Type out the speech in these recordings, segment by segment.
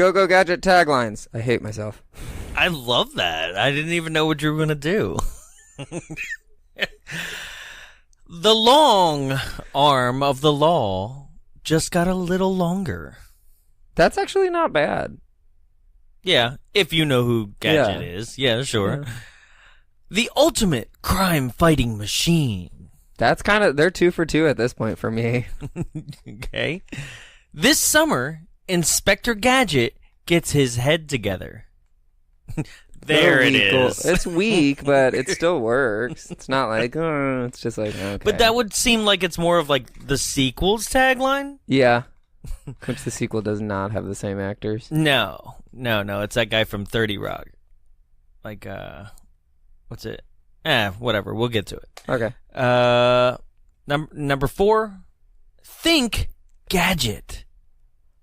Go-Go Gadget taglines. I hate myself. I love that. I didn't even know what you were going to do. The long arm of the law just got a little longer. That's actually not bad. Yeah, if you know who Gadget is. Yeah, sure. Yeah. The ultimate crime-fighting machine. That's kind of... They're 2 for 2 at this point for me. Okay. This summer, Inspector Gadget gets his head together. There it is. It's weak, but it still works. It's not like, it's just like, okay. But that would seem like it's more of like the sequel's tagline? Yeah. Which the sequel does not have the same actors. No. It's that guy from 30 Rock. Like, what's it? Whatever. We'll get to it. Okay. Number 4, Think Gadget.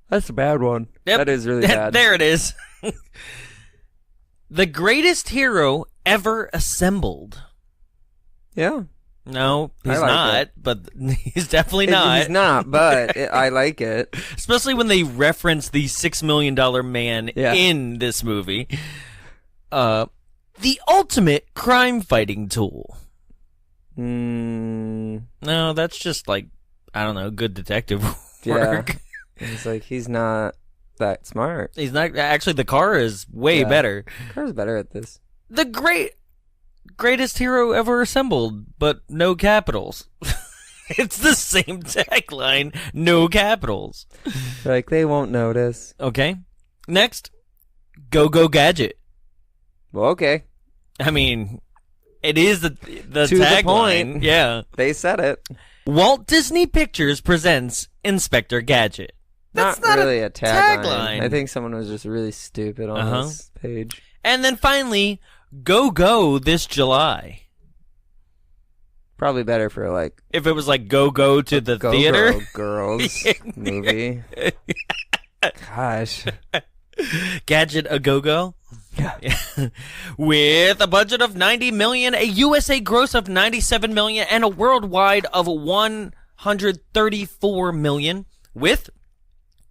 That's a bad one. Yep. That is really bad. There it is. The greatest hero ever assembled. Yeah. No, he's not, but he's definitely not. He's not, but I like it. Especially when they reference the $6 million man in this movie. The ultimate crime-fighting tool. No, that's just like, I don't know, good detective work. Yeah. It's like, he's not that smart. He's not. Actually, the car is way better. The car's better at this. The greatest hero ever assembled, but no capitals. It's the same tagline, no capitals. Like, they won't notice. Okay. Next, Go-Go Gadget. Well, okay. I mean, it is the to tagline. The point. Yeah. They said it. Walt Disney Pictures presents Inspector Gadget. That's not really a tagline. tagline. I think someone was just really stupid on this page. And then finally, Go this July. Probably better for like... If it was like Go to the theater. Girls movie. Gosh. Gadget a Go-Go? Yeah. With a budget of $90 million, a USA gross of $97 million, and a worldwide of $134 million, with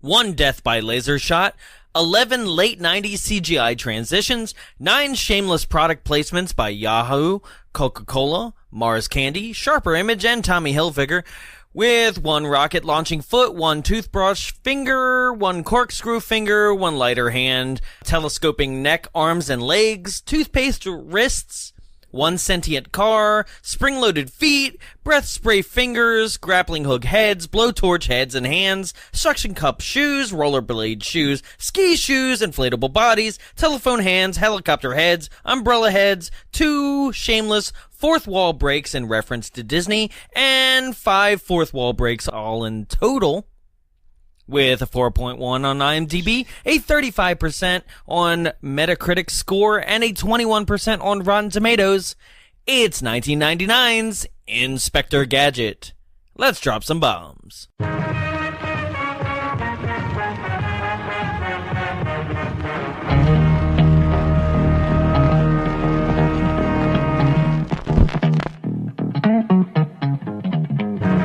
1 death by laser shot, 11 late 90s CGI transitions, 9 shameless product placements by Yahoo, Coca-Cola, Mars Candy, Sharper Image, and Tommy Hilfiger, with 1 rocket launching foot, 1 toothbrush finger, 1 corkscrew finger, 1 lighter hand, telescoping neck, arms, and legs, toothpaste wrists, 1 sentient car, spring-loaded feet, breath spray fingers, grappling hook heads, blowtorch heads and hands, suction cup shoes, rollerblade shoes, ski shoes, inflatable bodies, telephone hands, helicopter heads, umbrella heads, 2 shameless fourth wall breaks in reference to Disney, and 5 fourth wall breaks all in total. With a 4.1 on IMDb, a 35% on Metacritic score, and a 21% on Rotten Tomatoes, it's 1999's Inspector Gadget. Let's drop some bombs.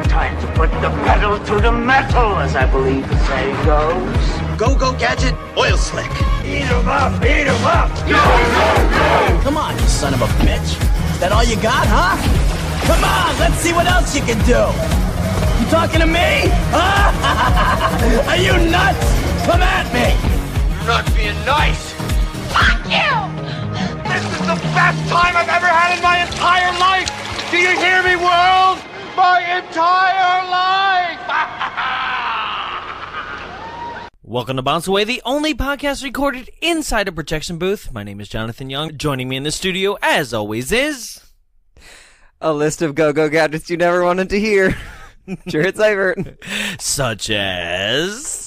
Time to put the pedal to the metal, as I believe the saying goes. Go Gadget, oil slick. Eat 'em up, eat 'em up! Go! Come on, you son of a bitch. Is that all you got, huh? Come on, let's see what else you can do. You talking to me? Huh? Are you nuts? Come at me. You're not being nice. Fuck you! This is the best time I've ever had in my entire life. Do you hear me, world? My entire life! Welcome to Bounce Away, the only podcast recorded inside a projection booth. My name is Jonathan Young. Joining me in the studio, as always, is... a list of go-go gadgets you never wanted to hear. Jarrett Everett. Such as...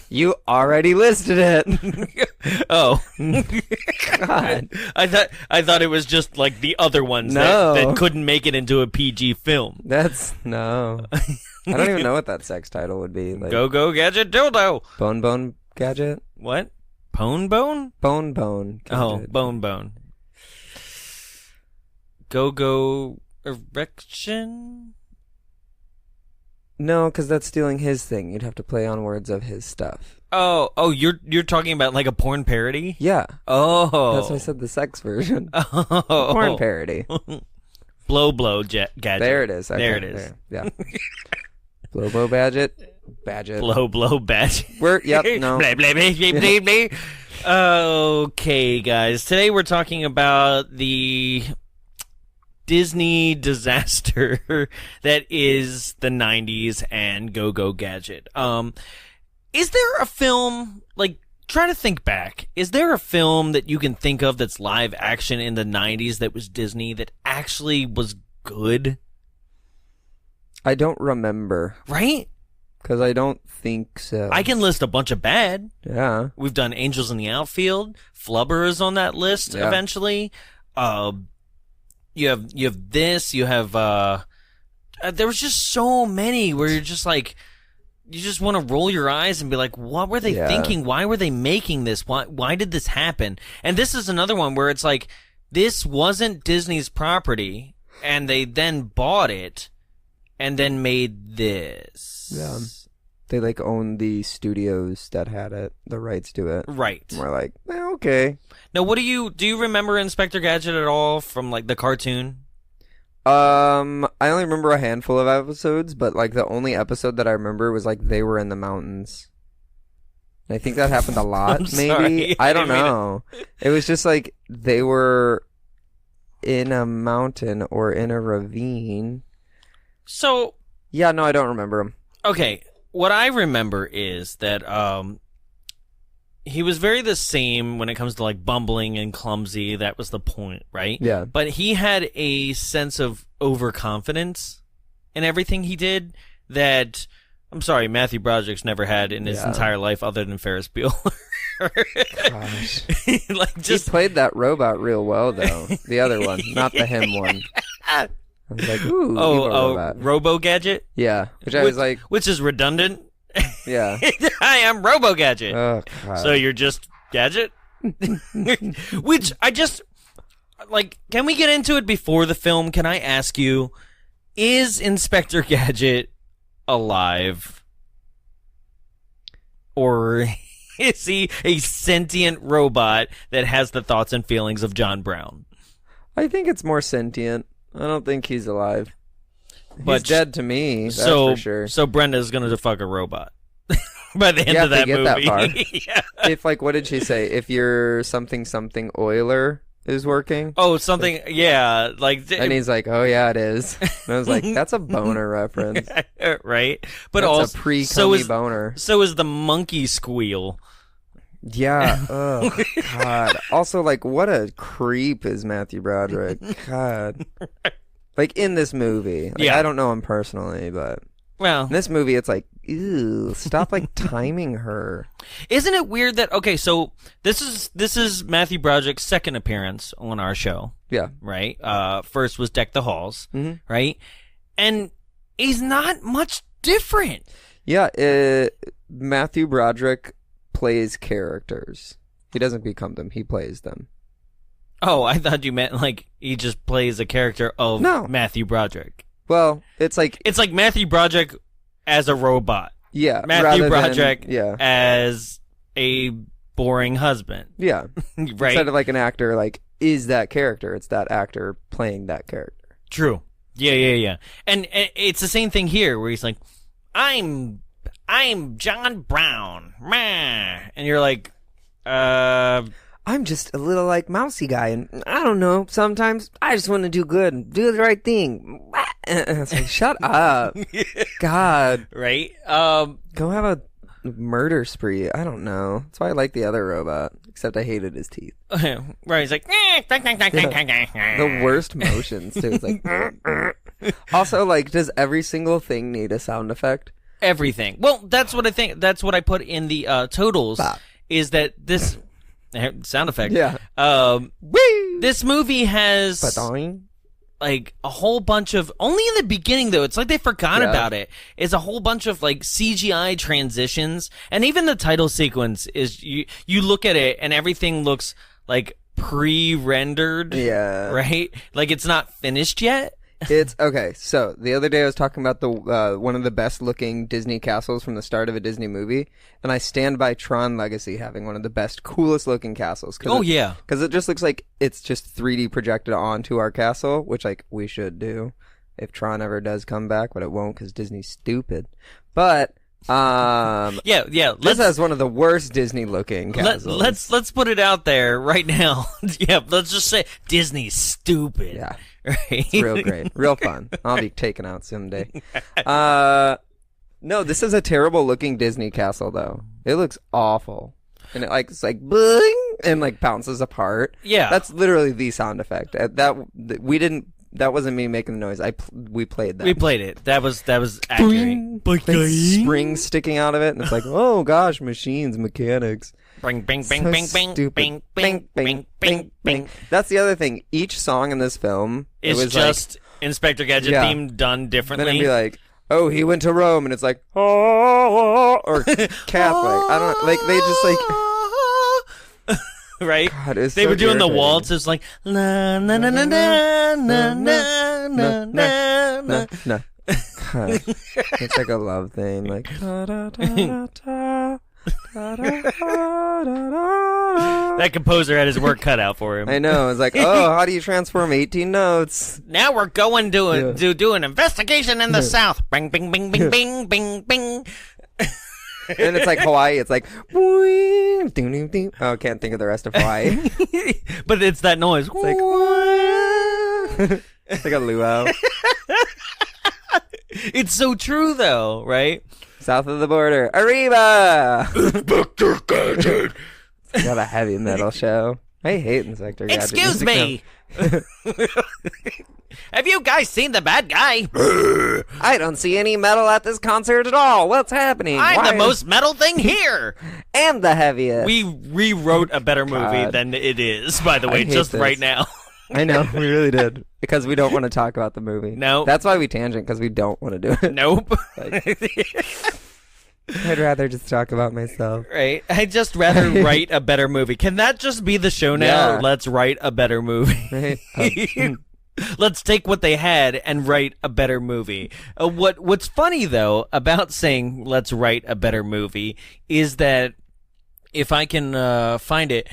You already listed it. Oh. God. I thought it was just like the other ones that couldn't make it into a PG film. No. I don't even know what that sex title would be. Like, Go Gadget Dildo. Bone Gadget? What? Bone? Bone Gadget. Oh, Bone. Go Erection? No, because that's stealing his thing. You'd have to play on words of his stuff. Oh, you're talking about like a porn parody? Yeah. Oh. That's why I said the sex version. Oh. Porn parody. Blow Gadget. There it is. Okay, There it is. Yeah. Blow Gadget. Badget. Blow Badget. Yep, no. Blah, blah, blah, blah, blah, blah. Okay, guys. Today we're talking about the Disney disaster that is the 90s and Go Gadget. Is there a film, like, try to think back. Is there a film that you can think of that's live action in the 90s that was Disney that actually was good? I don't remember. Right? Because I don't think so. I can list a bunch of bad. Yeah. We've done Angels in the Outfield. Flubber is on that list eventually. You have this. You have there was just so many where you're just like, you just want to roll your eyes and be like, what were they thinking? Why were they making this? Why did this happen? And this is another one where it's like, this wasn't Disney's property, and they then bought it, and then made this. Yeah. They like owned the studios that had it, the rights to it. Right. And we're like, well, okay. Now, do you remember Inspector Gadget at all from like the cartoon? I only remember a handful of episodes, but like the only episode that I remember was like they were in the mountains. And I think that happened a lot, maybe. Sorry. I don't know. It was just like they were in a mountain or in a ravine. So, yeah, no, I don't remember him. Okay, what I remember is that he was very the same when it comes to like bumbling and clumsy. That was the point, right? Yeah. But he had a sense of overconfidence in everything he did that, I'm sorry, Matthew Broderick's never had in his entire life other than Ferris Bueller. Gosh. Like He played that robot real well, though. The other one, not the him one. I was like, ooh, evil robot. Robo Gadget? Yeah, I was like... Which is redundant. Yeah. Hi, I'm Robo Gadget. Oh, God. So you're just Gadget? Which I just... Like, can we get into it before the film? Can I ask you, is Inspector Gadget alive? Or is he a sentient robot that has the thoughts and feelings of John Brown? I think it's more sentient. I don't think he's alive. But he's dead to me, that's for sure. So Brenda's gonna fuck a robot by the end You of have that to get movie. that far. If, like, what did she say? If your something oiler is working? Oh, something, yeah. Like, and he's like, oh, yeah, it is. And I was like, that's a boner reference. Right? But that's also, a pre-cummy boner. So is the monkey squeal. Yeah. Oh, God. Also, like, what a creep is Matthew Broderick. God. Like, in this movie. Like, Yeah. I don't know him personally, but Well, in this movie, it's like, ew, stop, like, timing her. isn't it weird that, okay, so this is Matthew Broderick's second appearance on our show, Yeah. right? First was Deck the Halls, Mhm. right? And he's not much different. Yeah, Matthew Broderick plays characters. He doesn't become them. He plays them. Oh, I thought you meant like he just plays a character of Matthew Broderick. Well, it's like Matthew Broderick as a robot. Yeah. Matthew Broderick yeah. as a boring husband. Yeah. Right? Instead of like an actor, like, is that character. It's that actor playing that character. True. Yeah. And it's the same thing here where he's like, I'm John Brown. Meh. And you're like, I'm just a little like mousy guy, and I don't know. Sometimes I just want to do good and do the right thing. And it's like, shut up, God. Right? Go have a murder spree. I don't know. That's why I like the other robot. Except I hated his teeth. Right? He's like, The worst motions too. It's like. Also, like, does every single thing need a sound effect? Everything. Well, that's what I think. That's what I put in the totals. Bop. Is that this sound effect? Yeah. Woo! This movie has Ba-doing. like a whole bunch of, only in the beginning though, it's like they forgot Yeah. about it. It's a whole bunch of like CGI transitions, and even the title sequence is you look at it and everything looks like pre-rendered. Yeah. Right? Like it's not finished yet. It's okay. So the other day I was talking about the one of the best looking Disney castles from the start of a Disney movie, and I stand by Tron Legacy having one of the best, coolest looking castles. Yeah, because it just looks like it's just 3D projected onto our castle, which like we should do if Tron ever does come back, but it won't because Disney's stupid. But this has one of the worst Disney looking castles. Let's put it out there right now. Let's just say Disney's stupid. Yeah. Right? It's real great. Real fun. I'll be taken out someday. No, this is a terrible looking Disney castle though. It looks awful. And it's like bling and like bounces apart. Yeah. That's literally the sound effect. That wasn't me making the noise. We played that. We played it. That was accurate. Springs sticking out of it, and it's like, oh gosh, mechanics. Bing, bing, bing, bing, bing, bing, bing, bing, bing, bing. That's the other thing. Each song in this film is just like, Inspector Gadget theme done differently. Then it'd be like, oh, he went to Rome, and it's like, oh, or Catholic. I don't like. They just like. Right? God, they so were doing irritating. The waltz. It's like na na na na na na na na na na. God, it's like a love thing, like. That composer had his work cut out for him. I know. It's like, oh, how do you transform 18 notes? Now we're going to do an investigation in the South. Bing, bing, bing, bing, bing, bing, bing. And it's like Hawaii. It's like, oh, I can't think of the rest of Hawaii. But it's that noise. It's like, it's like a luau. It's so true, though, right? South of the border, Arriba! Inspector Gadget. It's got a heavy metal show. I hate Inspector Gadget. Excuse me. Have you guys seen the bad guy? I don't see any metal at this concert at all. What's happening? I'm the most metal thing here. And the heaviest. We rewrote a better movie than it is, by the way, just right now. I know, we really did. Because we don't want to talk about the movie. No. That's why we tangent, because we don't want to do it. Nope. I'd rather just talk about myself. Right. I'd just rather write a better movie. Can that just be the show now? Yeah. Let's write a better movie. Right. Let's take what they had and write a better movie. What's funny, though, about saying let's write a better movie is that if I can find it,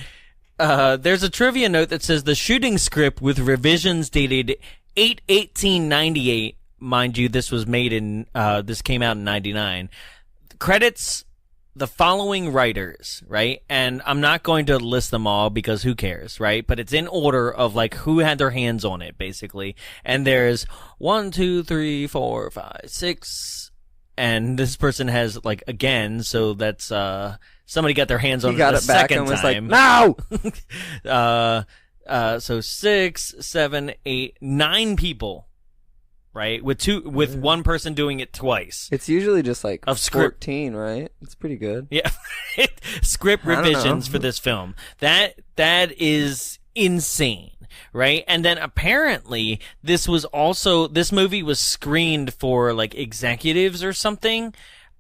there's a trivia note that says the shooting script with revisions dated 8/18/98. Mind you, this was made in this came out in 99. Credits the following writers, right? And I'm not going to list them all because who cares, right? But it's in order of like who had their hands on it, basically. And there's 1, 2, 3, 4, 5, 6, and this person has like again, so that's somebody got their hands on it the second time. No. So 6, 7, 8, 9 people. Right, with one person doing it twice. It's usually just like of script. 14, right? It's pretty good. Yeah, script revisions for this film. That is insane, right? And then apparently this movie was screened for like executives or something.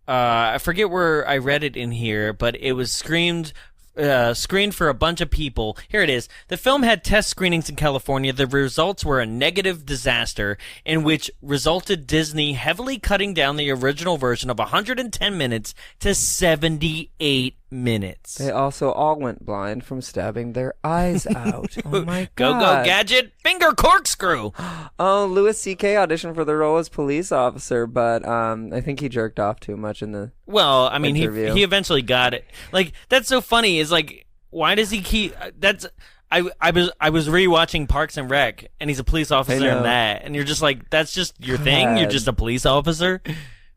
I forget where I read it in here, but it was screened for a bunch of people. Here it is. The film had test screenings in California. The results were a negative disaster in which resulted Disney heavily cutting down the original version of 110 minutes to 78 minutes. They also all went blind from stabbing their eyes out. Oh my God. Go Gadget, finger corkscrew. Oh, Louis C.K. auditioned for the role as police officer, but I think he jerked off too much in the interview. he eventually got it. Like, that's so funny is like, why does he keep that's I was rewatching Parks and Rec, and he's a police officer in that, and you're just like, that's just your thing. You're just a police officer,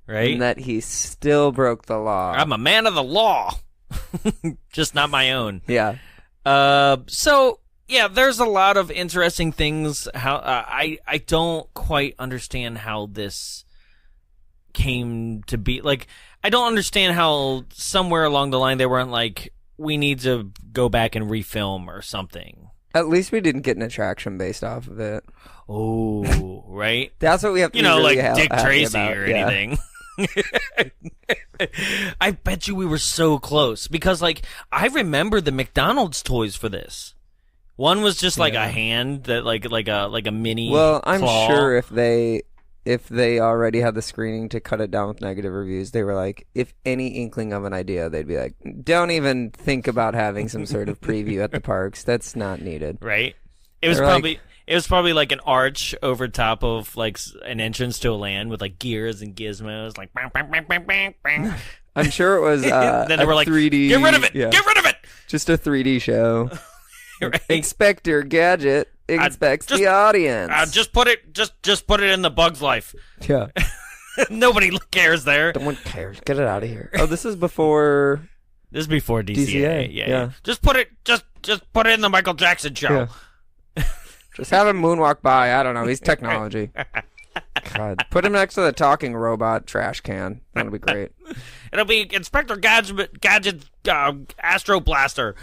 right? And that he still broke the law. I'm a man of the law, just not my own. Yeah. So yeah, there's a lot of interesting things. How I don't quite understand how this came to be. Like, I don't understand how somewhere along the line they weren't like, we need to go back and refilm or something. At least we didn't get an attraction based off of it. Oh, right? That's what we have to be really like Dick Tracy about. or anything. I bet you we were so close because, like, I remember the McDonald's toys for this. One was just like a hand that like a mini. Well, I'm claw. sure if they already had the screening to cut it down with negative reviews, they were like, if any inkling of an idea, they'd be like, don't even think about having some sort of preview at the parks. That's not needed. Right. It was probably like an arch over top of like an entrance to a land with like gears and gizmos, like. Bang, bang, bang, bang, bang, bang. I'm sure it was. Then they were like, 3D. Get rid of it! Yeah. Get rid of it! Just a 3D show. Right. Inspector Gadget inspects the audience. Just put it in the Bug's Life. Yeah. Nobody cares there. No one cares. Get it out of here. Oh, this is before. This is before DCA. Yeah. Just put it in the Michael Jackson show. Yeah. Just have him moonwalk by. I don't know. He's technology. God. Put him next to the talking robot trash can. That'll be great. It'll be Inspector Gadget Astro Blaster.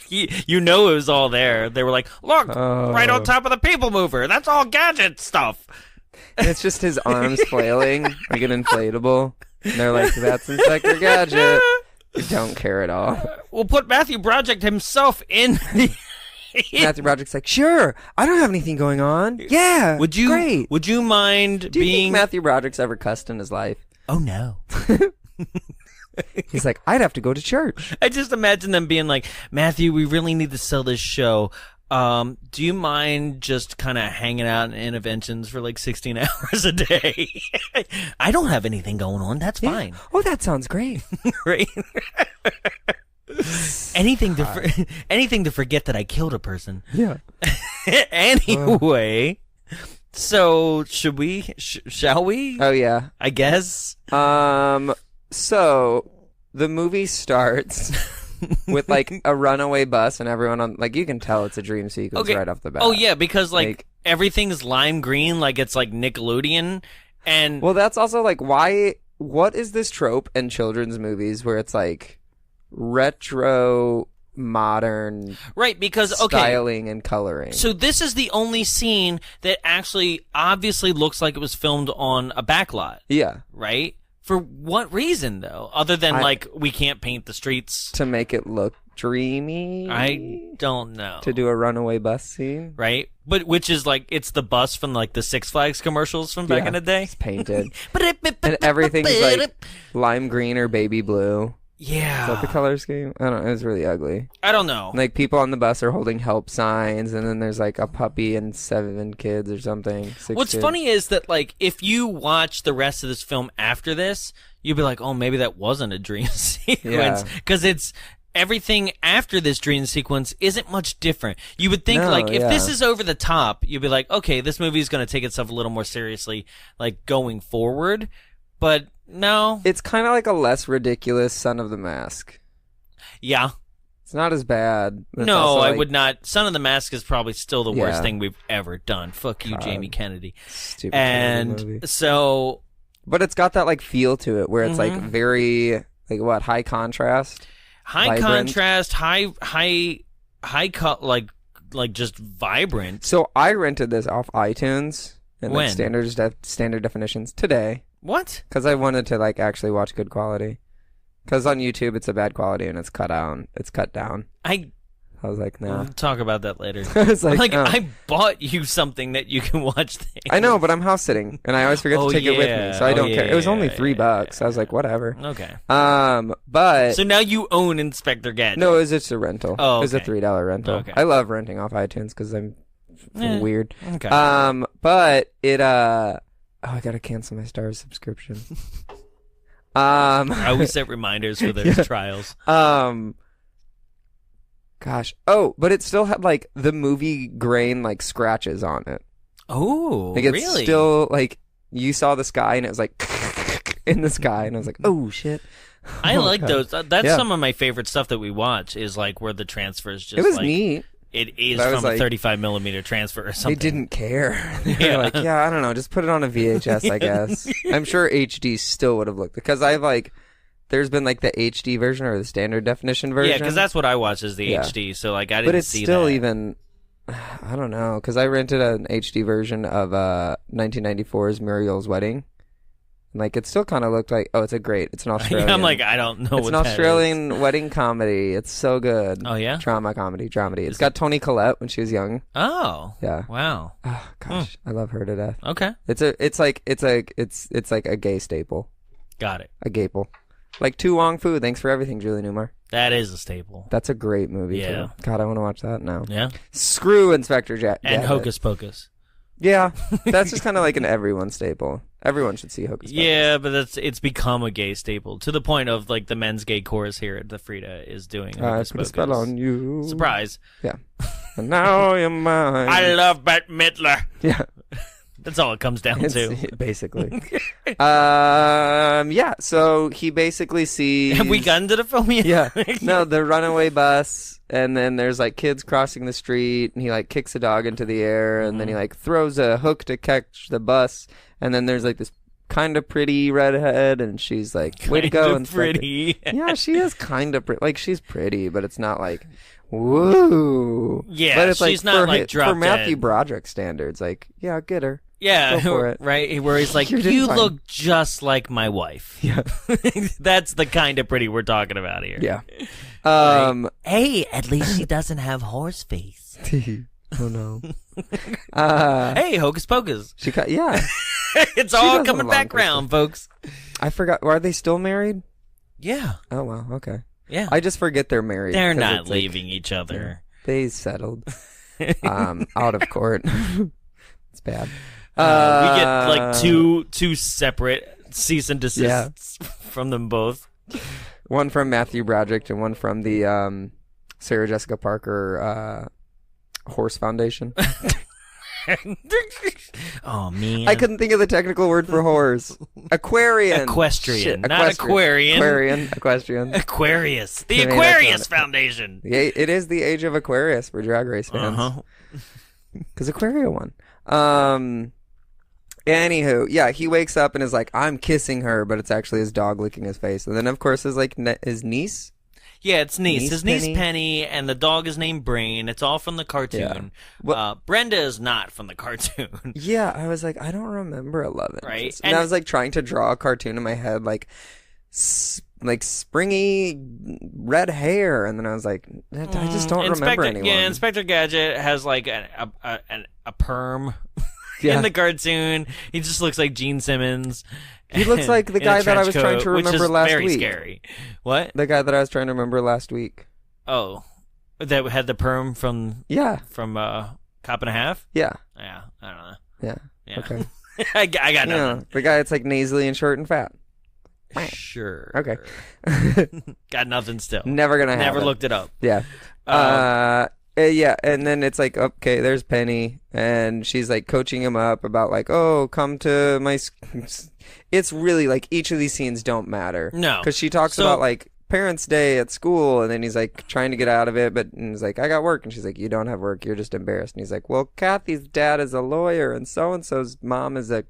You know it was all there. They were like, look, right on top of the people mover. That's all Gadget stuff. And it's just his arms flailing like an inflatable. And they're like, that's Inspector Gadget. You don't care at all. We'll put Matthew Broderick himself in the... Matthew Broderick's like, sure, I don't have anything going on. Yeah, great. Would you mind Do you think Matthew Broderick's ever cussed in his life? Oh, no. He's like, I'd have to go to church. I just imagine them being like, Matthew, we really need to sell this show. Do you mind just kind of hanging out in interventions for like 16 hours a day? I don't have anything going on. That's fine. Oh, that sounds great. Right? Anything to forget that I killed a person. Yeah. Anyway, so shall we? Oh yeah. I guess. So the movie starts with like a runaway bus and everyone on, like, you can tell it's a dream sequence right off the bat. Oh yeah, because like everything's lime green, like it's like Nickelodeon, and well, that's also like what is this trope in children's movies where it's like retro modern because styling and coloring. So this is the only scene that actually obviously looks like it was filmed on a backlot. Yeah. Right? For what reason, though? Other than, like, we can't paint the streets. To make it look dreamy? I don't know. To do a runaway bus scene? Right? But which is, like, it's the bus from, like, the Six Flags commercials from back in the day. It's painted. And everything's, like, lime green or baby blue. Yeah. Is that the color scheme? I don't know. It was really ugly. I don't know. Like, people on the bus are holding help signs, and then there's, like, a puppy and 7 kids or something. What's funny is that, like, if you watch the rest of this film after this, you'll be like, oh, maybe that wasn't a dream sequence. Because it's everything after this dream sequence isn't much different. You would think, if this is over the top, you'd be like, okay, this movie is going to take itself a little more seriously, like, going forward. But no. It's kind of like a less ridiculous Son of the Mask. Yeah. It's not as bad. No, I would not. Son of the Mask is probably still the worst thing we've ever done. Fuck you, Jamie Kennedy. Stupid movie. So... But it's got that, like, feel to it where it's, like, very, like, what, high contrast? High contrast, high cut, like just vibrant. So I rented this off iTunes. And when? Like standard definitions today. What? Because I wanted to, like, actually watch good quality. Because on YouTube it's a bad quality and it's cut down. It's cut down. I was like, nah. We'll talk about that later. I was like, I bought you something that you can watch things. I know, but I'm house sitting and I always forget to take it with me, so I don't care. It was only $3. I was like, whatever. Okay. But so now you own Inspector Gadget. No, it was just a rental. Oh, okay. It was a $3 rental. Okay. I love renting off iTunes because I'm weird. Okay. But it I gotta cancel my Stars subscription. I always set reminders for those trials. Gosh. Oh, but it still had, like, the movie grain, like, scratches on it. Oh, like, it's really? Still, like, you saw the sky and it was, like, in the sky. And I was like, oh, shit. I like those. That's some of my favorite stuff that we watch is, like, where the transfers just, it was like, neat. It is from a 35mm transfer or something. They didn't care. They were like, yeah, I don't know. Just put it on a VHS, I guess. I'm sure HD still would have looked. Because I've, like... There's been, like, the HD version or the standard definition version. Yeah, because that's what I watch is the HD, so, like, I didn't see that. But it's still even... I don't know, because I rented an HD version of 1994's Muriel's Wedding. Like, it still kind of looked like, it's an Australian. I'm like, I don't know it's what an Australian wedding comedy. It's so good. Oh, yeah? Dramedy. It's got Toni Collette when she was young. Oh. Yeah. Wow. Oh, gosh. I love her to death. Okay. It's like a gay staple. Got it. A gayple. Like Tu Wong Fu. Thanks for everything, Julie Newmar. That is a staple. That's a great movie, Yeah. too. God, I want to watch that now. Yeah. Screw Inspector Gadget. And Hocus Pocus. Yeah. That's just kind of like an everyone staple. Everyone should see Hocus Pocus. Yeah, but it's become a gay staple to the point of like the men's gay chorus here at the Frida is doing Hocus I put Pocus. a spell on you. Surprise. Yeah. And now you're mine. I love Bette Midler. Yeah. That's all it comes down to. Basically. Yeah, so he basically sees... Have we gotten to the film yet? Yeah. No, the runaway bus, and then there's like kids crossing the street, and he like kicks a dog into the air, and then he like throws a hook to catch the bus, and then there's like this kind of pretty redhead, and she's like, way to go. Kind of pretty. Yeah, she is kind of pretty. Like, she's pretty, but it's not like... Woo! Yeah, but it's she's like not like drop for Matthew dead. Broderick standards. Like, yeah, get her. Yeah, Go for it. right. Where he's like, You're doing you fine." look just like my wife. Yeah, That's the kind of pretty we're talking about here. yeah. Hey, at least she doesn't have horse face. Oh no. Hey, Hocus Pocus. Yeah. It's She all does coming have a back long round, folks. I forgot. Are they still married? Yeah, Oh wow. Okay. yeah. I just forget they're married. They're 'cause not it's like, leaving each other. they settled. Out of court. It's bad. We get like two separate cease and desists from them both. One from Matthew Broderick and one from the Sarah Jessica Parker Horse Foundation. Oh man, I couldn't think of the technical word for horse. Aquarian. Equestrian, Shit, not aquarian. Equestrian. Aquarius, the I mean, Aquarius that's not- Foundation. Yeah, it is the age of Aquarius for Drag Race fans. Uh-huh. Because Aquaria won. Anywho, yeah, he wakes up and is like, I'm kissing her, but it's actually his dog licking his face. And then, of course, his his niece. Yeah, it's niece. His niece Penny? Penny, and the dog is named Brain. It's all from the cartoon. Brenda is not from the cartoon. Yeah, I was like, I don't remember 11. Right. And I was like trying to draw a cartoon in my head, like springy red hair, and then I was like, I just don't remember anyone. Yeah, Inspector Gadget has like a perm Yeah. in the cartoon. He just looks like Gene Simmons. He looks like the in a guy that I trench was trying coat, to which remember is last very week. Scary. What? The guy that I was trying to remember last week. Oh, that had the perm from Yeah. Cop and a Half. Yeah. Yeah, I don't know. Yeah. Yeah. Okay. I got Yeah. nothing. The guy that's like nasally and short and fat. Sure. Okay. Got nothing still. Never gonna happen. Never looked it up. Yeah. Yeah, and then it's like, okay, there's Penny, and she's like coaching him up about like, oh, come to my. It's really like each of these scenes don't matter. No. because she talks about like Parents' Day at school, and then he's like trying to get out of it, but and he's like, I got work, and she's like, you don't have work, you're just embarrassed, and he's like, well, Kathy's dad is a lawyer, and so's mom is a.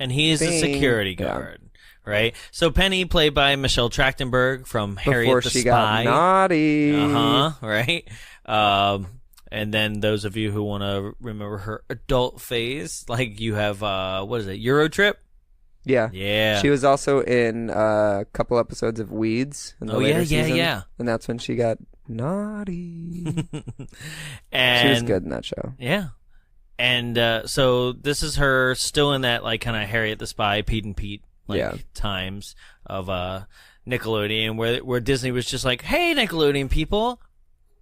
And he's a security guard. Right? So Penny, played by Michelle Trachtenberg from Harriet Before the she Spy. got naughty. Right? And then those of you who want to remember her adult phase, like you have, what is it, Eurotrip? Yeah. Yeah. She was also in a couple episodes of Weeds in the later season, and that's when she got naughty. And she was good in that show. Yeah. And so this is her still in that like kind of Harriet the Spy, Pete and Pete times of Nickelodeon, where Disney was just like, hey, Nickelodeon people,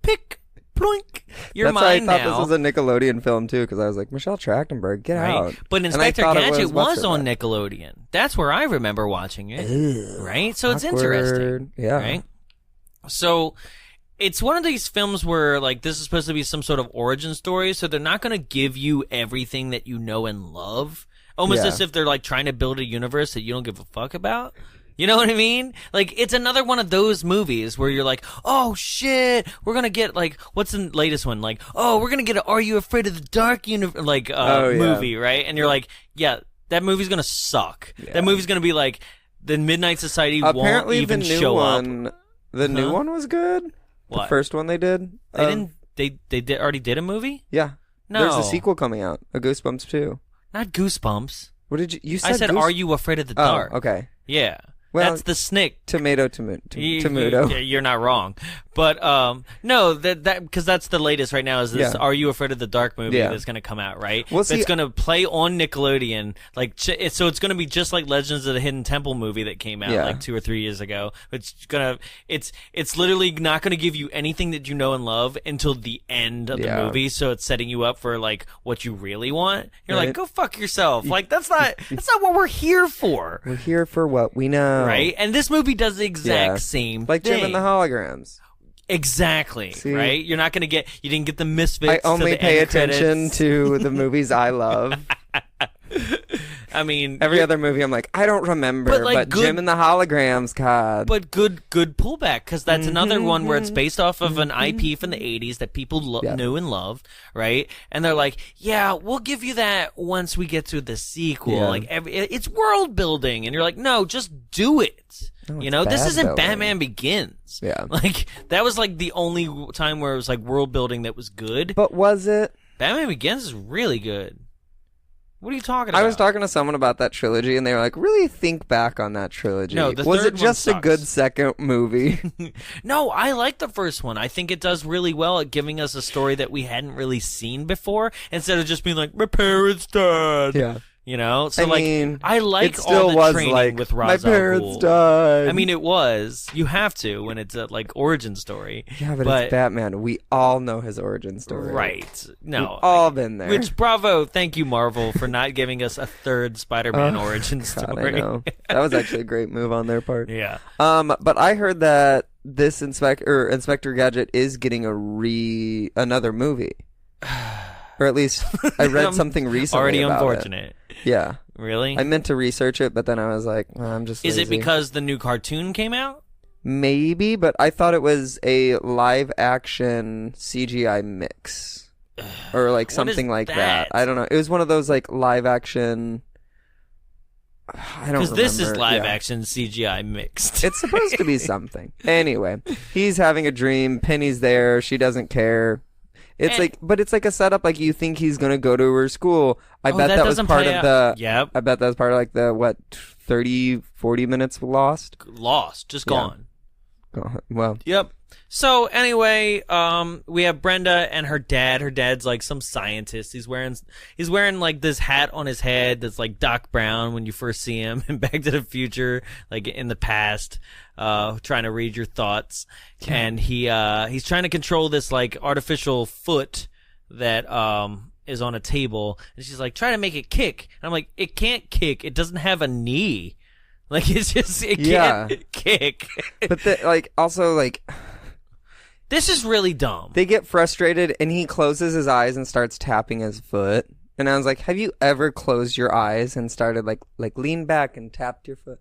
pick, ploink, you're That's mine why I thought now. this was a Nickelodeon film too, because I was like, Michelle Trachtenberg, get out. But And I Inspector thought it Gadget what's was her on name? Nickelodeon. That's where I remember watching it. Ew, right? So it's awkward. interesting. Yeah. Right? So it's one of these films where like this is supposed to be some sort of origin story, so they're not going to give you everything that you know and love. Almost Yeah. as if they're like trying to build a universe that you don't give a fuck about. You know what I mean? Like, it's another one of those movies where you're like, oh shit, we're gonna get like, what's the latest one? Like, oh, we're gonna get a Are You Afraid of the Dark movie, right? And you're like, yeah, that movie's gonna suck. Yeah. That movie's gonna be like, the Midnight Society Apparently, won't even the new show one, up. the new one was good. What? The first one they did. They didn't. Already did a movie? Yeah. No. There's a sequel coming out, a Goosebumps 2. Not Goosebumps. What did you said? I said, "Are you afraid of the dark?" Oh, okay. Yeah. Well, that's the snick. Tomato. You're not wrong, but no, that because that's the latest right now. Is this "Are You Afraid of the Dark" movie that's going to come out? Right. Well, see, it's going to play on Nickelodeon, so it's going to be just like Legends of the Hidden Temple movie that came out like 2 or 3 years ago. It's literally not going to give you anything that you know and love until the end of the movie. So it's setting you up for like what you really want. You're like, go fuck yourself. Like that's not what we're here for. We're here for what we know. Right? And this movie does the exact same like thing. Jim and the Holograms. Exactly. See? Right? You didn't get the Misfits. I only pay attention credits. to the movies I love. I mean, every other movie I'm like, I don't remember, but Jim and the Holograms, God. But good pullback, because that's another one where it's based off of an IP from the 80s that people knew and loved, right? And they're like, yeah, we'll give you that once we get to the sequel. Yeah. Like, it's world building. And you're like, no, just do it. No, this isn't building. Batman Begins. Yeah. Like, that was like the only time where it was like world building that was good. But was it? Batman Begins is really good. What are you talking about? I was talking to someone about that trilogy, and they were like, really think back on that trilogy. No, the was third it just one a good second movie? No, I like the first one. I think it does really well at giving us a story that we hadn't really seen before, instead of just being like, my parents died. Yeah. You know? So, I mean, I like it still all the was training like, with Ra's my al parents Ghul. died. I mean, it was. You have to when it's a, like, origin story. Yeah, but it's Batman. We all know his origin story. Right. No. We've all been there. Which, bravo. Thank you, Marvel, for not giving us a third Spider-Man origin story. I know. That was actually a great move on their part. Yeah. But I heard that this Inspector Gadget is getting another movie. Or at least I read something recently already about unfortunate. It. Yeah. Really? I meant to research it, but then I was like, I'm just lazy. Is it because the new cartoon came out? Maybe, but I thought it was a live-action CGI mix. Or like something like that. I don't know. It was one of those like live-action... I don't remember. Because this is live-action CGI mixed. It's supposed to be something. Anyway, he's having a dream. Penny's there. She doesn't care. But it's like a setup. Like you think he's gonna go to her school. I bet that was part of the. Yep. I bet that was part of like the 30, 40 minutes lost. Just gone. Well. Yep. So anyway, we have Brenda and her dad. Her dad's like some scientist. He's wearing like this hat on his head that's like Doc Brown when you first see him in Back to the Future, like in the past, trying to read your thoughts. Yeah. And he's trying to control this like artificial foot that is on a table. And she's like, try to make it kick. And I'm like, it can't kick. It doesn't have a knee. Like it can't kick. But also like. This is really dumb. They get frustrated, and he closes his eyes and starts tapping his foot. And I was like, have you ever closed your eyes and started, like lean back and tapped your foot?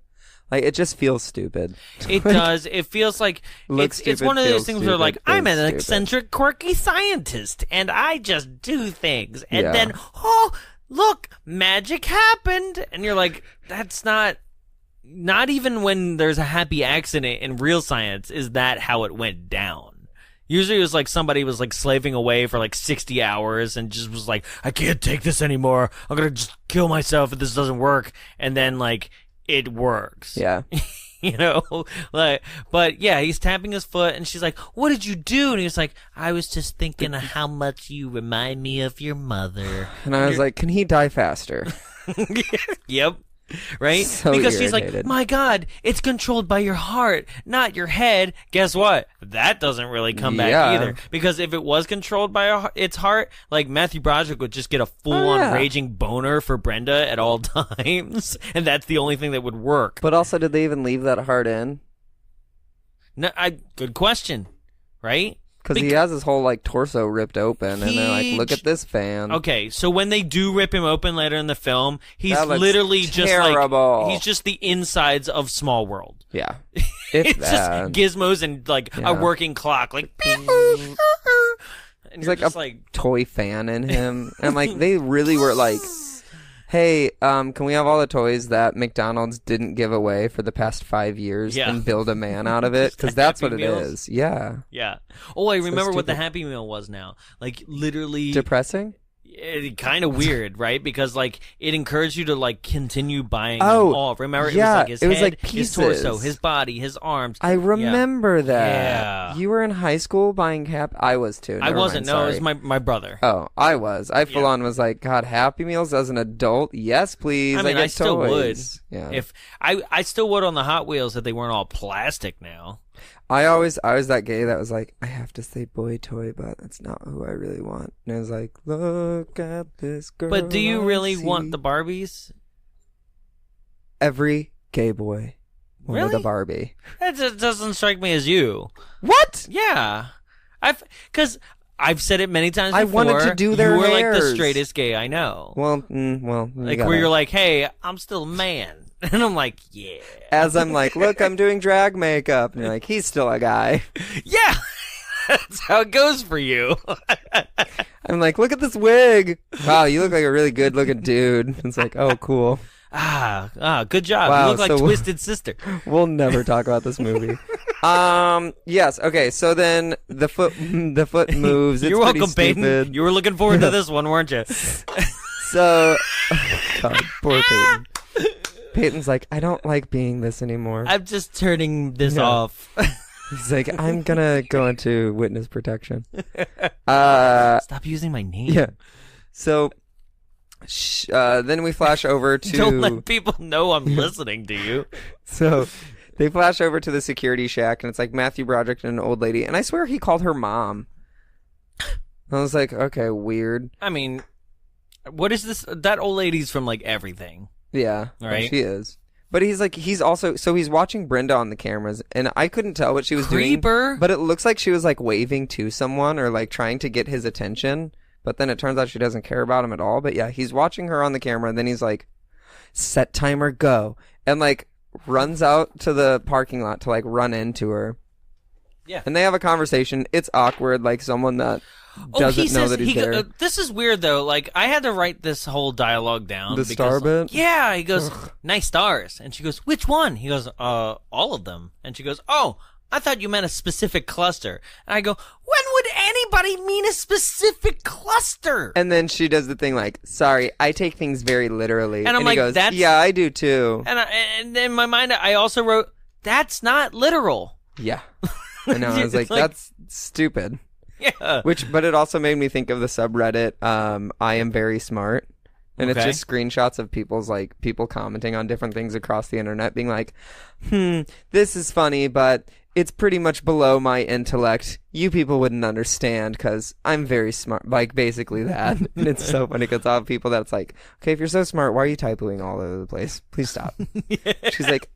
Like, it just feels stupid. It does. It feels like it's one of those things where, like, I'm an eccentric, quirky scientist, and I just do things. And then, oh, look, magic happened. And you're like, that's not even when there's a happy accident in real science is that how it went down. Usually it was like somebody was like slaving away for like 60 hours and just was like, I can't take this anymore. I'm going to just kill myself if this doesn't work. And then like it works. Yeah. You know, like, but yeah, he's tapping his foot and she's like, what did you do? And he was like, I was just thinking of how much you remind me of your mother. And I was like, can he die faster? Yep. Right? So because irritated. she's like, my God, it's controlled by your heart, not your head. Guess what? That doesn't really come back either. Because if it was controlled by its heart, like Matthew Broderick would just get a full-on raging boner for Brenda at all times. And that's the only thing that would work. But also, did they even leave that heart in? No, good question. Right? Because he has his whole like torso ripped open, and they're like, "Look at this fan." Okay, so when they do rip him open later in the film, he's literally terrible. just like he's just the insides of Small World. Yeah, it's just gizmos and like a working clock, like. And he's like a toy fan in him, and I'm like, they really were like, hey, can we have all the toys that McDonald's didn't give away for the past 5 years and build a man out of it? Because that's what it is. Yeah. Yeah. Oh, I remember what the Happy Meal was now. Like, literally... Depressing? kind of weird, right? Because like it encouraged you to like continue buying them all. Remember, it was like his head, like his torso, his body, his arms. I remember that. Yeah. You were in high school buying I was too. I wasn't. No, it was my brother. Oh, I was. I full on was like, God, Happy Meals as an adult? Yes, please. I mean, I still toys. would. Yeah. If I still would on the Hot Wheels if they weren't all plastic now. I was that gay that was like, I have to say boy toy, but that's not who I really want. And I was like, look at this girl. But do you really want the Barbies? Every gay boy wanted a Barbie. That just doesn't strike me as you. What? Yeah. Because I've said it many times before. I wanted to do their You were hairs. like the straightest gay I know. Well. Like where you're like, hey, I'm still a man. And I'm like, yeah. As I'm like, look, I'm doing drag makeup. And you're like, he's still a guy. Yeah. That's how it goes for you. I'm like, look at this wig. Wow, you look like a really good looking dude. It's like, oh, cool. Good job. Wow, you look like Twisted Sister. We'll never talk about this movie. Yes. Okay. So then the foot moves. It's You're welcome, stupid. Peyton. You were looking forward to this one, weren't you? So, God, poor Peyton. Peyton's like, I don't like being this anymore. I'm just turning this off. He's like, I'm gonna go into witness protection. Stop using my name. Yeah. So, then we flash over to. Don't let people know I'm listening to you. So, they flash over to the security shack, and it's like Matthew Broderick and an old lady, and I swear he called her mom. I was like, okay, weird. I mean, what is this? That old lady's from like everything. Yeah, right. She is. But he's also, so he's watching Brenda on the cameras, and I couldn't tell what she was doing. But it looks like she was like waving to someone or like trying to get his attention. But then it turns out she doesn't care about him at all. But yeah, he's watching her on the camera, and then he's like, set timer, go. And like runs out to the parking lot to like run into her. Yeah. And they have a conversation. It's awkward, like someone that doesn't know that he's there. This is weird though. Like I had to write this whole dialogue down. The star bit? Yeah, he goes, nice stars. And she goes, which one? He goes, all of them. And she goes, oh, I thought you meant a specific cluster. And I go, when would anybody mean a specific cluster? And then she does the thing like, sorry, I take things very literally. And I'm like, he goes, that's... yeah, I do too. And in my mind, I also wrote, that's not literal. Yeah. I know. I was like, that's stupid. Yeah. But it also made me think of the subreddit, I am very smart. And it's just screenshots of people commenting on different things across the internet being like, this is funny, but it's pretty much below my intellect. You people wouldn't understand because I'm very smart. Like, basically that. And it's so funny because all people that's like, okay, if you're so smart, why are you typoing all over the place? Please stop. Yeah. She's like,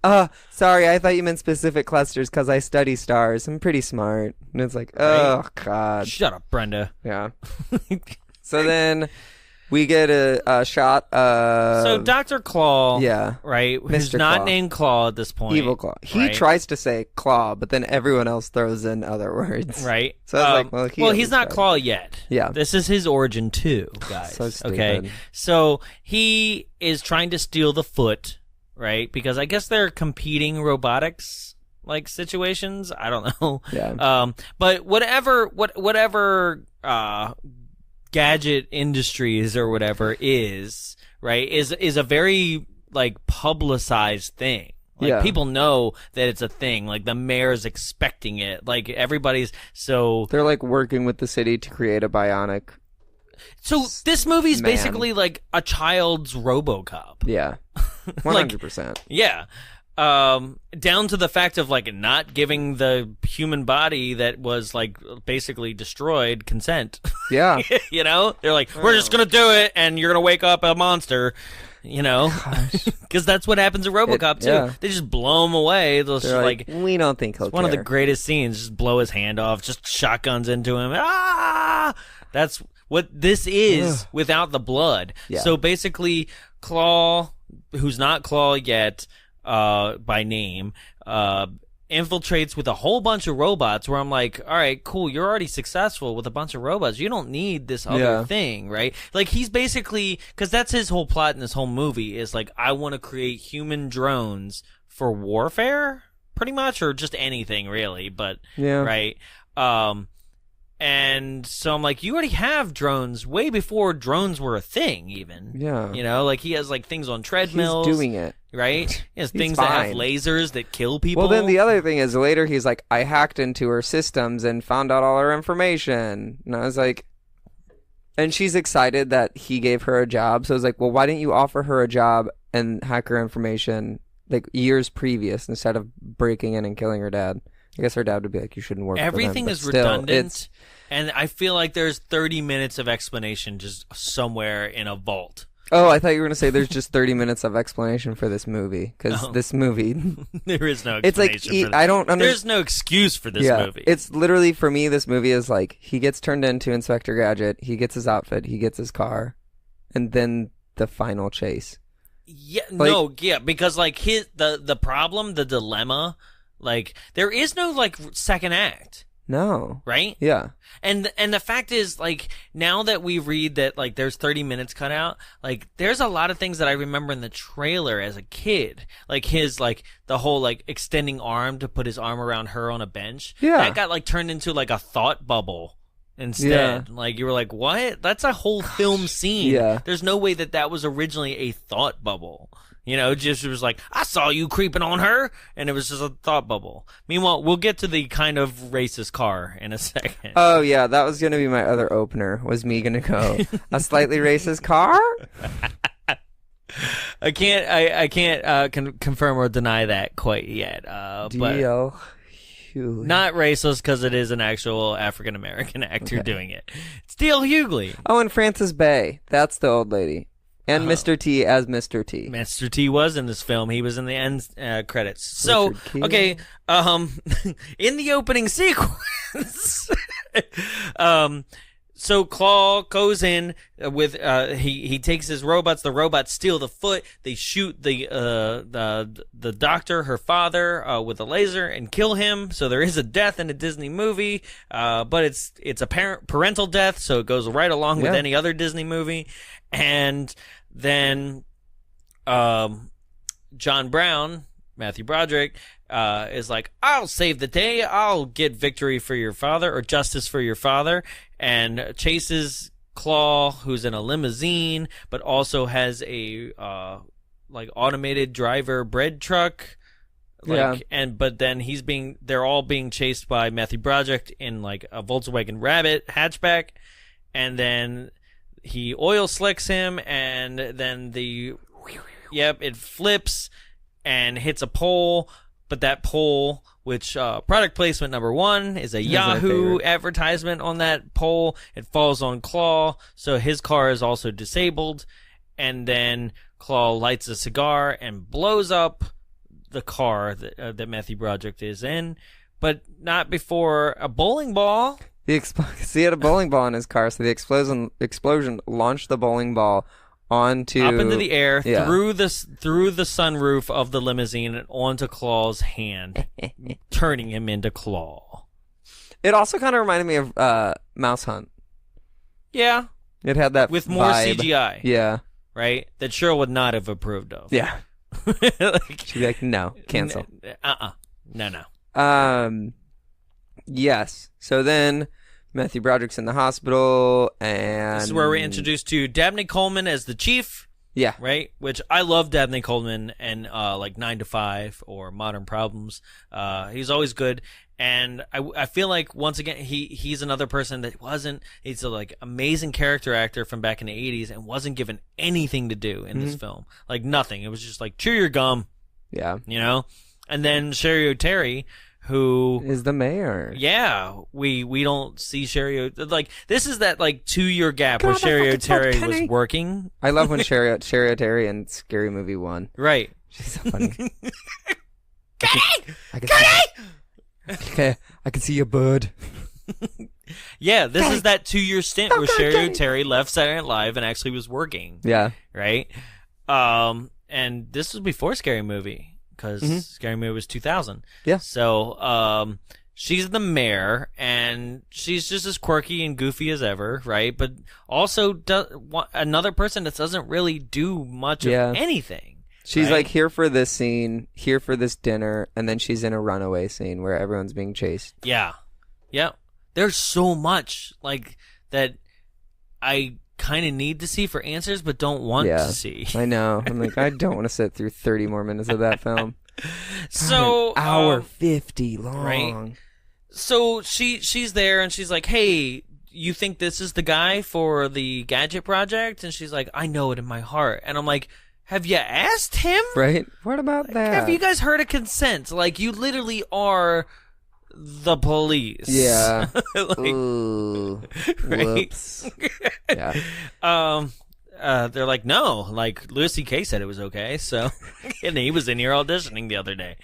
sorry, I thought you meant specific clusters because I study stars. I'm pretty smart. And it's like, oh, God. Shut up, Brenda. Yeah. So then... we get a shot of... So Dr. Claw, right, who's Mr. not Claw. named Claw at this point. Evil Claw. He tries to say Claw, but then everyone else throws in other words. Right. So I was like, well, he's not Claw yet. Yeah. This is his origin too, guys. So stupid. Okay. So he is trying to steal the foot, right? Because I guess they're competing robotics like situations. I don't know. Yeah. But whatever Gadget Industries or whatever is, right, is a very like publicized thing. Like people know that it's a thing. Like the mayor's expecting it. Like everybody's they're like working with the city to create a bionic. So this movie's basically like a child's RoboCop. Yeah. 100%. Yeah. Down to the fact of like not giving the human body that was like basically destroyed consent. Yeah. You know, they're like, we're just gonna do it, and you're gonna wake up a monster. You know, because that's what happens in RoboCop too. Yeah. They just blow him away. They're like, we don't think he'll. One of the greatest scenes. Just blow his hand off. Just shotguns into him. That's what this is without the blood. Yeah. So basically, Claw, who's not Claw yet. By name, infiltrates with a whole bunch of robots where I'm like, all right, cool, you're already successful with a bunch of robots. You don't need this other thing, right? Like, he's basically, because that's his whole plot in this whole movie is like, I want to create human drones for warfare, pretty much, or just anything, really, but, right? And so I'm like, you already have drones way before drones were a thing, even. Yeah. You know, like he has like things on treadmills. He's doing it. Right? He has things fine. that have lasers that kill people. Well, then the other thing is later he's like, I hacked into her systems and found out all her information. And I was like, and she's excited that he gave her a job. So I was like, well, why didn't you offer her a job and hack her information like years previous instead of breaking in and killing her dad? I guess her dad would be like, you shouldn't work Everything for them, is still, redundant, and I feel like there's 30 minutes of explanation just somewhere in a vault. Oh, I thought you were going to say there's just 30 minutes of explanation for this movie, because this movie... There is no explanation it's like, for this. I don't understand. There's no excuse for this movie. It's literally, for me, this movie is like, he gets turned into Inspector Gadget, he gets his outfit, he gets his car, and then the final chase. Yeah, because like the problem, the dilemma, like there is no like second act. No. Right? Yeah. And the fact is, like, now that we read that, like, there's 30 minutes cut out, like, there's a lot of things that I remember in the trailer as a kid. Like, his, like, the whole, like, extending arm to put his arm around her on a bench. Yeah. That got, like, turned into, like, a thought bubble instead. Yeah. Like, you were like, what? That's a whole film scene. Yeah. There's no way that was originally a thought bubble. You know, just it was like, I saw you creeping on her, and it was just a thought bubble. Meanwhile, we'll get to the kind of racist car in a second. Oh, yeah, that was going to be my other opener, was me going to go, a slightly racist car? I can't confirm or deny that quite yet. But not racist because it is an actual African-American actor doing it. It's D.L. Hughley. Oh, and Frances Bay. That's the old lady. And Mr. T as Mr. T. Mr. T was in this film. He was in the end credits. So, okay, in the opening sequence, so Claw goes in with he takes his robots. The robots steal the foot. They shoot the doctor, her father, with a laser and kill him. So there is a death in a Disney movie, but it's a parental death, so it goes right along with any other Disney movie. And then John Brown, Matthew Broderick, is like, I'll save the day. I'll get victory for your father, or justice for your father, and chases Claw, who's in a limousine, but also has a like automated driver bread truck. But then they're all being chased by Matthew Broderick in like a Volkswagen Rabbit hatchback, and then he oil slicks him, and then it flips and hits a pole, but that pole, which product placement number 1 is a Yahoo advertisement on that pole. It falls on Claw, so his car is also disabled, and then Claw lights a cigar and blows up the car that Matthew Broderick is in, but not before a bowling ball. He had a bowling ball in his car, so the explosion launched the bowling ball up into the air, through the sunroof of the limousine and onto Claw's hand, turning him into Claw. It also kind of reminded me of Mouse Hunt. Yeah. It had that with more vibe. CGI. Yeah. Right? That Cheryl would not have approved of. Yeah. She'd be like, no, cancel. No. Yes. So then Matthew Broderick's in the hospital, and this is where we're introduced to Dabney Coleman as the chief. Yeah. Right? Which I love Dabney Coleman and like 9 to 5 or Modern Problems. He's always good. And I feel like once again he's another person that he's a like amazing character actor from back in the 80s and wasn't given anything to do in this film. Like nothing. It was just like chew your gum. Yeah. You know? And then Sherry O'Terry, who is the mayor. Yeah, we don't see Sherry. Like this is that like 2-year gap where Sherry O'Terry was working. I love when Sherry O'Terry in Scary Movie 1. Right. She's so funny. I can see your bird. Yeah, this is that 2-year stint where Sherry O'Terry left Saturday Night Live and actually was working. Yeah. Right. And this was before Scary Movie. Because Scary Movie was 2000. Yeah. So, she's the mayor, and she's just as quirky and goofy as ever, right? But also another person that doesn't really do much of anything. She's like here for this scene, here for this dinner, and then she's in a runaway scene where everyone's being chased. Yeah. Yep. there's so much like that I kind of need to see for answers, but don't want to see. I know. I'm like, I don't want to sit through 30 more minutes of that film. So an hour 50 long. Right? So she's there and she's like, hey, you think this is the guy for the Gadget Project? And she's like, I know it in my heart. And I'm like, have you asked him? Right? What about that? Have you guys heard of consent? Like, you literally are the police. Yeah. Like, ooh. right? Whoops. Yeah. They're like, no, like Louis C.K. said it was okay, so and he was in here auditioning the other day.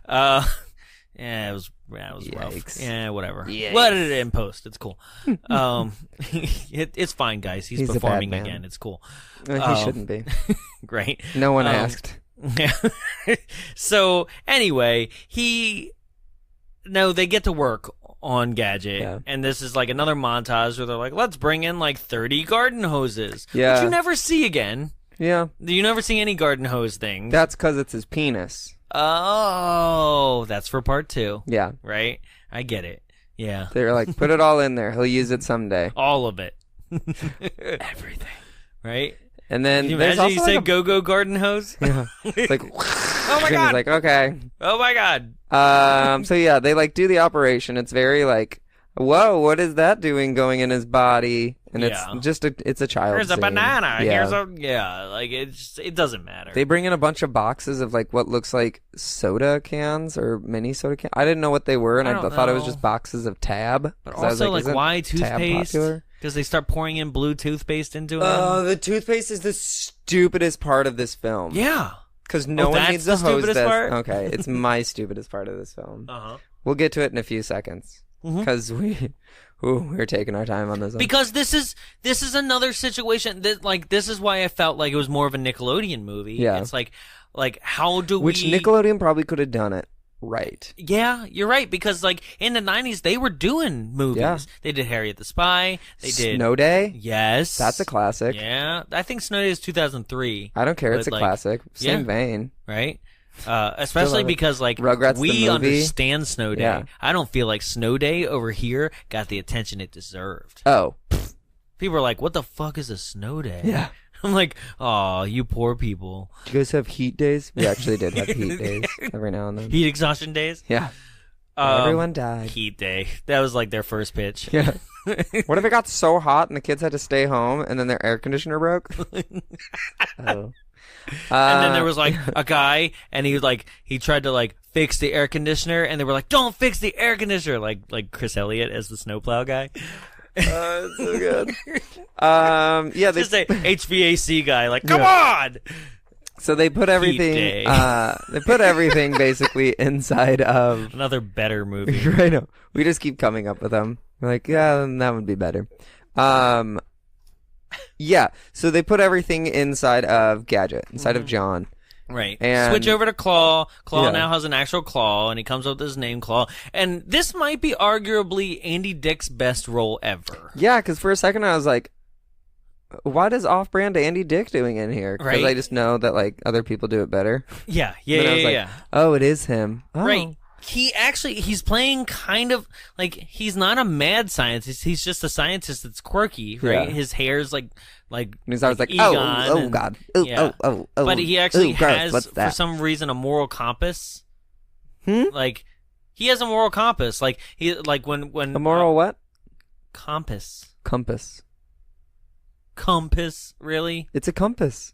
Yeah, it was rough. Yeah, whatever. Let it in post. It's cool. It's fine, guys. He's performing again. It's cool. He shouldn't be. Great. No one asked. Yeah. So anyway, they get to work on Gadget, and this is like another montage where they're like, let's bring in like 30 garden hoses, which you never see again. Yeah. You never see any garden hose things. That's because it's his penis. Oh, that's for part 2. Yeah. Right? I get it. Yeah. They're like, put it all in there. He'll use it someday. All of it. Everything. Right? And then can you imagine you say go-go garden hose? Yeah. It's like, oh my God. He's like, okay. Oh my God. So yeah, they like do the operation. It's very like, whoa, what is that doing going in his body? And it's just it's a child. Here's a scene. banana. Yeah. Here's like it doesn't matter. They bring in a bunch of boxes of like what looks like soda cans or mini soda cans. I didn't know what they were, and I thought it was just boxes of Tab. But also, like why toothpaste? Because they start pouring in blue toothpaste into it. Oh, the toothpaste is the stupidest part of this film. Yeah. Because no one needs to hose this. Part? Okay, it's my stupidest part of this film. We'll get to it in a few seconds. Because we're taking our time on this one. Because this is another situation that like this is why I felt like it was more of a Nickelodeon movie. Yeah. It's like how do Which Nickelodeon probably could have done it right. Yeah, you're right, because like in the 90s they were doing movies. Yeah. They did Harriet the Spy. They did Snow Day. Yes. That's a classic. Yeah. I think Snow Day is 2003. I don't care, it's a classic. Same vein. Right? Especially because like Rugrats we understand Snow Day. Yeah. I don't feel like Snow Day over here got the attention it deserved. Oh. People are like, what the fuck is a snow day? Yeah. I'm like, oh, you poor people. Do you guys have heat days? We actually did have heat days every now and then. Heat exhaustion days? Yeah. Everyone died. Heat day. That was like their first pitch. Yeah. What if it got so hot and the kids had to stay home and then their air conditioner broke? Oh. And then there was like a guy and he tried to like fix the air conditioner and they were like, don't fix the air conditioner, like Chris Elliott as the snowplow guy. It's so good. Yeah, they just a HVAC guy, like, come on. So they put everything. They put everything basically inside of another better movie. I know. We just keep coming up with them. We're like, yeah, that would be better. Yeah. So they put everything inside of Gadget, inside of John. Right. And switch over to Claw. Claw now has an actual claw, and he comes up with his name, Claw. And this might be arguably Andy Dick's best role ever. Yeah, because for a second I was like, what is off-brand Andy Dick doing in here? Because I just know that like other people do it better. Yeah, yeah. Oh, it is him. Oh. Right. He's playing kind of like he's not a mad scientist. He's just a scientist that's quirky, right? Yeah. His hair's like he's always like Egon oh god, oh. But he actually has for some reason a moral compass. Like he has a moral compass. Like he when a moral what? Compass. Compass. Really? It's a compass.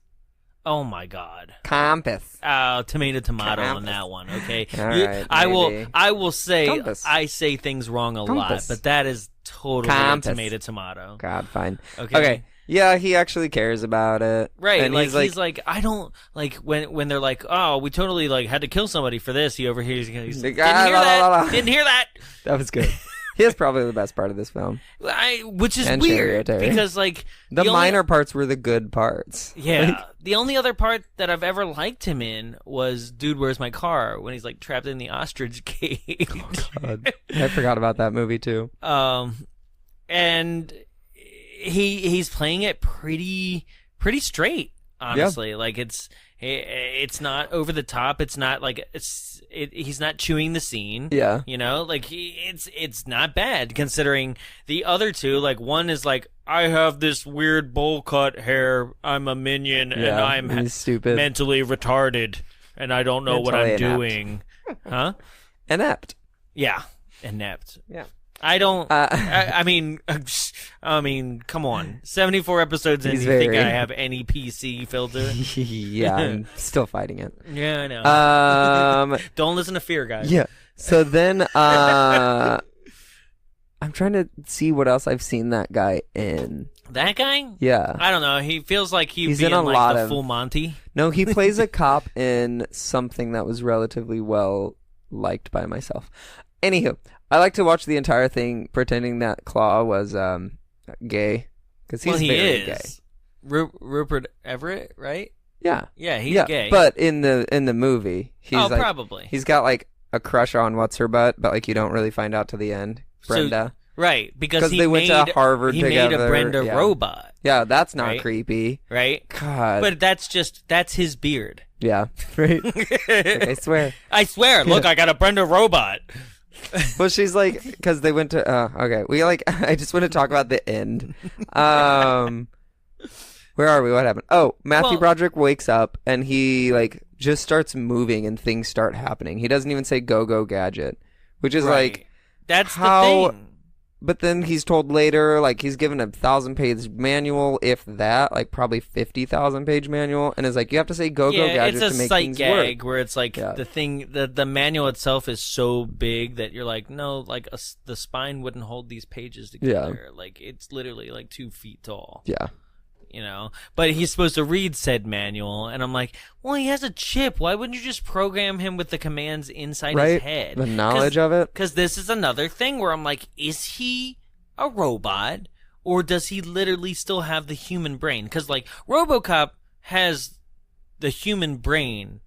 Oh my God. Compass. Tomato Compass. on that one. Okay. Right, I will say compass. I say things wrong a lot, but that is totally tomato. God, fine. Okay. Yeah, he actually cares about it. Right. And like he's like I don't like when they're like, oh, we totally like had to kill somebody for this. He over here he's didn't hear that. Didn't hear that. That was good. He is probably the best part of this film. Which is weird because like the minor parts were the good parts. Yeah. The only other part that I've ever liked him in was Dude, Where's My Car? When he's like trapped in the ostrich cage. Oh, God. I forgot about that movie too. And he's playing it pretty straight, honestly. Yeah. Like it's It's not over the top. It's not like he's not chewing the scene. Yeah. You know, like it's not bad considering the other two. Like one is like, I have this weird bowl cut hair. I'm a minion and I'm stupid, mentally retarded, and I don't know what I'm doing. Huh? Inept. Yeah, inept. Yeah. I don't. I mean, come on. 74 episodes in. Do you think I have any PC filter? Yeah, I'm still fighting it. Yeah, I know. Don't listen to fear, guys. Yeah. So then, I'm trying to see what else I've seen that guy in. That guy? Yeah. I don't know. He feels like he's in a lot the of Full Monty. No, he plays a cop in something that was relatively well liked by myself. Anywho, I like to watch the entire thing pretending that Claw was gay, because he's very gay. Rupert Everett, right? Yeah. Yeah, he's gay. But in the movie, he's probably. He's got like a crush on what's her butt, but like you don't really find out to the end. Brenda. Right, because they went to Harvard he together. He made a Brenda robot. Yeah, that's not creepy. Right? God. But that's his beard. Yeah. Right. I swear. I swear. Look, I got a Brenda robot. Well, she's like, because they went to, okay. I just want to talk about the end. Where are we? What happened? Oh, Matthew Broderick wakes up and he like just starts moving and things start happening. He doesn't even say go Gadget, which is like, that's how, the thing. But then he's told later, like he's given a 1,000-page manual, if that, like probably 50,000-page manual, and is like, you have to say go Gadget to make things work. It's a sight gag where it's like the thing, the manual itself is so big that you're like, no, like the spine wouldn't hold these pages together. Yeah. Like it's literally like 2 feet tall. Yeah. You know, but he's supposed to read said manual, and I'm like, well, he has a chip. Why wouldn't you just program him with the commands inside his head? The knowledge of it? Because this is another thing where I'm like, is he a robot, or does he literally still have the human brain? Because, like, RoboCop has the human brain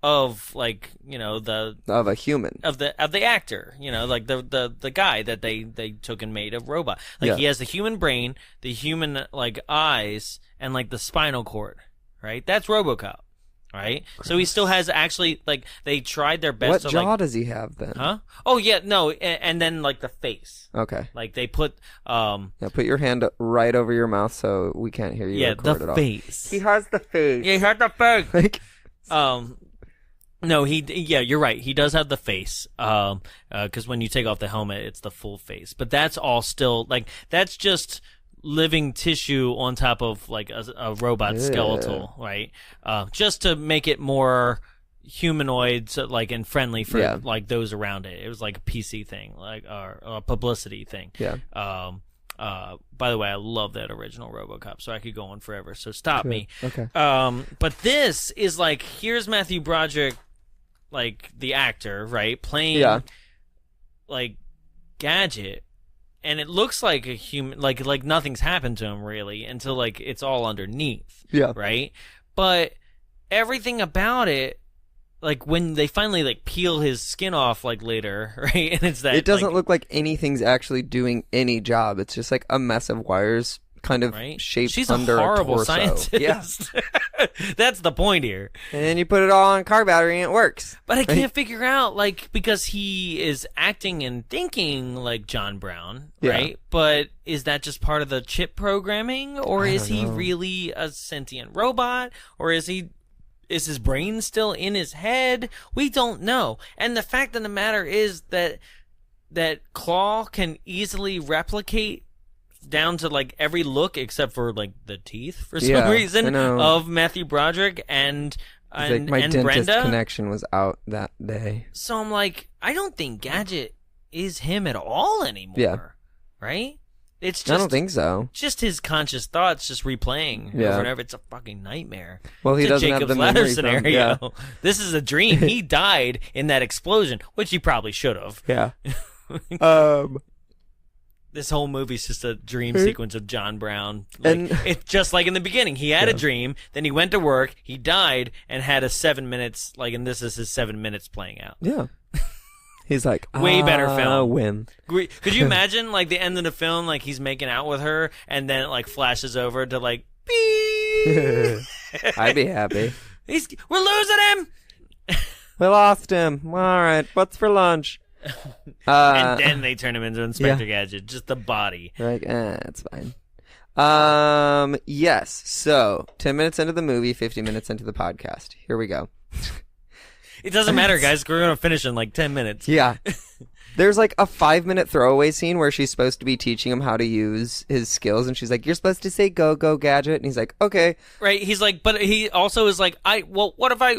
of, like, you know, of a human, of the actor, you know, like the guy that they took and made a robot. Like he has the human brain, the human like eyes, and like the spinal cord, right? That's RoboCop, right? Gross. So he still has actually, like, they tried their best. What jaw does he have then? Huh? Oh yeah, no, and then like the face. Okay. Like they put put your hand right over your mouth so we can't hear you. Yeah, the face. He has the face. Yeah, he has the face. Like, no, you're right. He does have the face. Because when you take off the helmet, it's the full face. But that's all still, like, that's just living tissue on top of, like, a robot skeletal, right? Just to make it more humanoid, so, like, and friendly for, like, those around it. It was like a PC thing, like, or a publicity thing. Yeah. By the way, I love that original RoboCop, so I could go on forever. So stop me. Okay. But this is like, here's Matthew Broderick, like the actor, right, playing like Gadget, and it looks like a human, like nothing's happened to him really until like it's all underneath. Yeah. Right. But everything about it, like when they finally like peel his skin off, like later, right? And it's that it doesn't look like anything's actually doing any job. It's just like a mess of wires, kind of shaped She's under a horrible torso. scientist. Yeah. That's the point here. And then you put it all on a car battery and it works. But I can't figure out, like, because he is acting and thinking like John Brown, right? But is that just part of the chip programming, or is he really a sentient robot, or is his brain still in his head? We don't know. And the fact of the matter is that Claw can easily replicate down to like every look except for like the teeth for some reason of Matthew Broderick and my dentist Brenda. Connection was out that day. So I'm like, I don't think Gadget is him at all anymore. Yeah. Right? It's just, I don't think so. Just his conscious thoughts just replaying over and over. It's a fucking nightmare. Well, he doesn't Jacob's have the Ladder memory scenario. From, This is a dream. He died in that explosion, which he probably should have. Yeah. This whole movie's just a dream sequence of John Brown. Like, it's just like in the beginning. He had a dream, then he went to work, he died, and had a 7 minutes, like, and this is his 7 minutes playing out. Yeah. He's like, way better film. Win. Could you imagine, like, the end of the film, like, he's making out with her, and then it, like, flashes over to, like, beep. I'd be happy. We're losing him. We lost him. All right, what's for lunch? And then they turn him into Inspector Gadget, just the body. Like, it's fine. Yes. So 10 minutes into the movie, 50 minutes into the podcast. Here we go. It doesn't matter, guys. We're gonna finish in like 10 minutes. Yeah. There's like a 5-minute throwaway scene where she's supposed to be teaching him how to use his skills, and she's like, "You're supposed to say go Gadget," and he's like, "Okay." Right? He's like, but he also is like, what if I,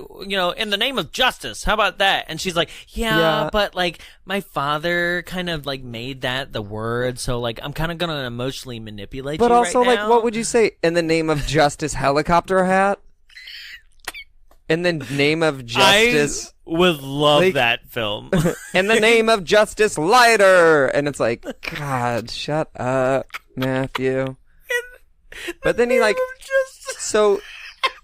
in the name of justice? How about that? And she's like, yeah, but like my father kind of like made that the word, so like I'm kind of gonna emotionally manipulate you. But also, right like, now. what would you say in the name of justice? Helicopter hat. In the name of justice. I would love that film. In the name of justice, lighter. And it's like, God, shut up, Matthew. But then he like, so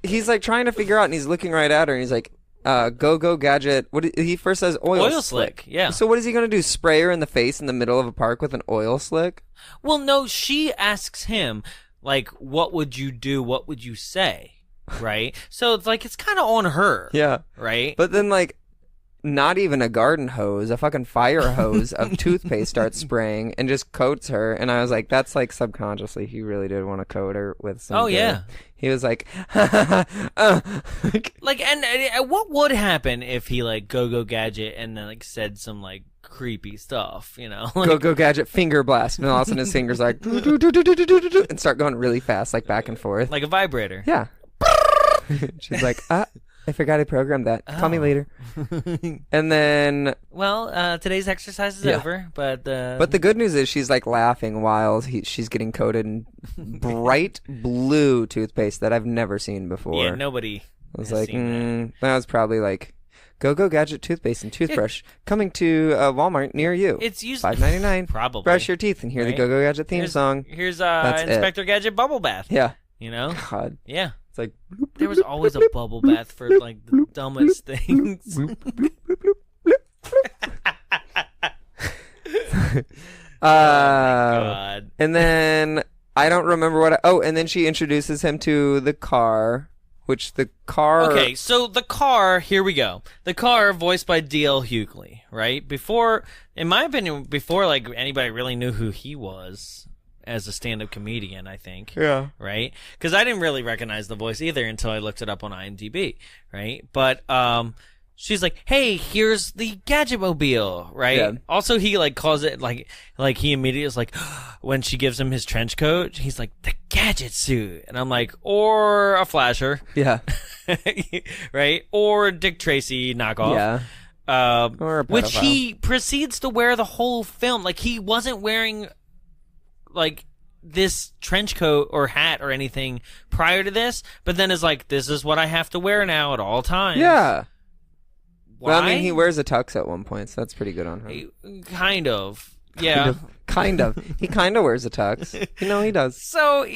he's like trying to figure out, and he's looking right at her, and he's like, go Gadget. He first says oil slick. Yeah. So what is he going to do? Spray her in the face in the middle of a park with an oil slick? Well, no, she asks him, like, what would you do? What would you say? Right? So it's like, it's kind of on her. Yeah. Right? But then like, not even a garden hose, a fucking fire hose of toothpaste starts spraying and just coats her. And I was like, that's like subconsciously, he really did want to coat her with some. Oh, yeah. He was like, like, and what would happen if he like go Gadget and then like said some like creepy stuff, Like, go Gadget finger blast. And all of a sudden his fingers like, and start going really fast, like back and forth. Like a vibrator. Yeah. She's like, I forgot I programmed that. Call me later. And then... Well, today's exercise is over, but... But the good news is she's, like, laughing while she's getting coated in bright blue toothpaste that I've never seen before. Yeah, nobody was like, that was probably, like, Go Gadget toothpaste and toothbrush coming to Walmart near you. It's usually... $5.99. Probably. Brush your teeth and hear the Go Gadget theme song. Here's Inspector Gadget Bubble Bath. Yeah. God. Yeah. It's like there was always a bubble bath for like the dumbest things. God. And then I don't remember what. And then she introduces him to the car, which the car. Okay, so the car. Here we go. The car, voiced by D.L. Hughley. Right before, in my opinion, before like anybody really knew who he was as a stand-up comedian, I think. Yeah. Right? Because I didn't really recognize the voice either until I looked it up on IMDb. Right? But she's like, "Hey, here's the Gadget-mobile," right? Yeah. Also, he like calls it like he immediately is like, when she gives him his trench coat, he's like, "The Gadget suit," and I'm like, or a flasher, yeah, right? Or Dick Tracy knockoff, yeah, or a which he proceeds to wear the whole film. Like he wasn't wearing like this trench coat or hat or anything prior to this, but then is like, this is what I have to wear now at all times. Yeah. Why? Well, I mean, he wears a tux at one point, so that's pretty good on him. Kind of. Yeah. Kind of. He kind of wears a tux. He does. So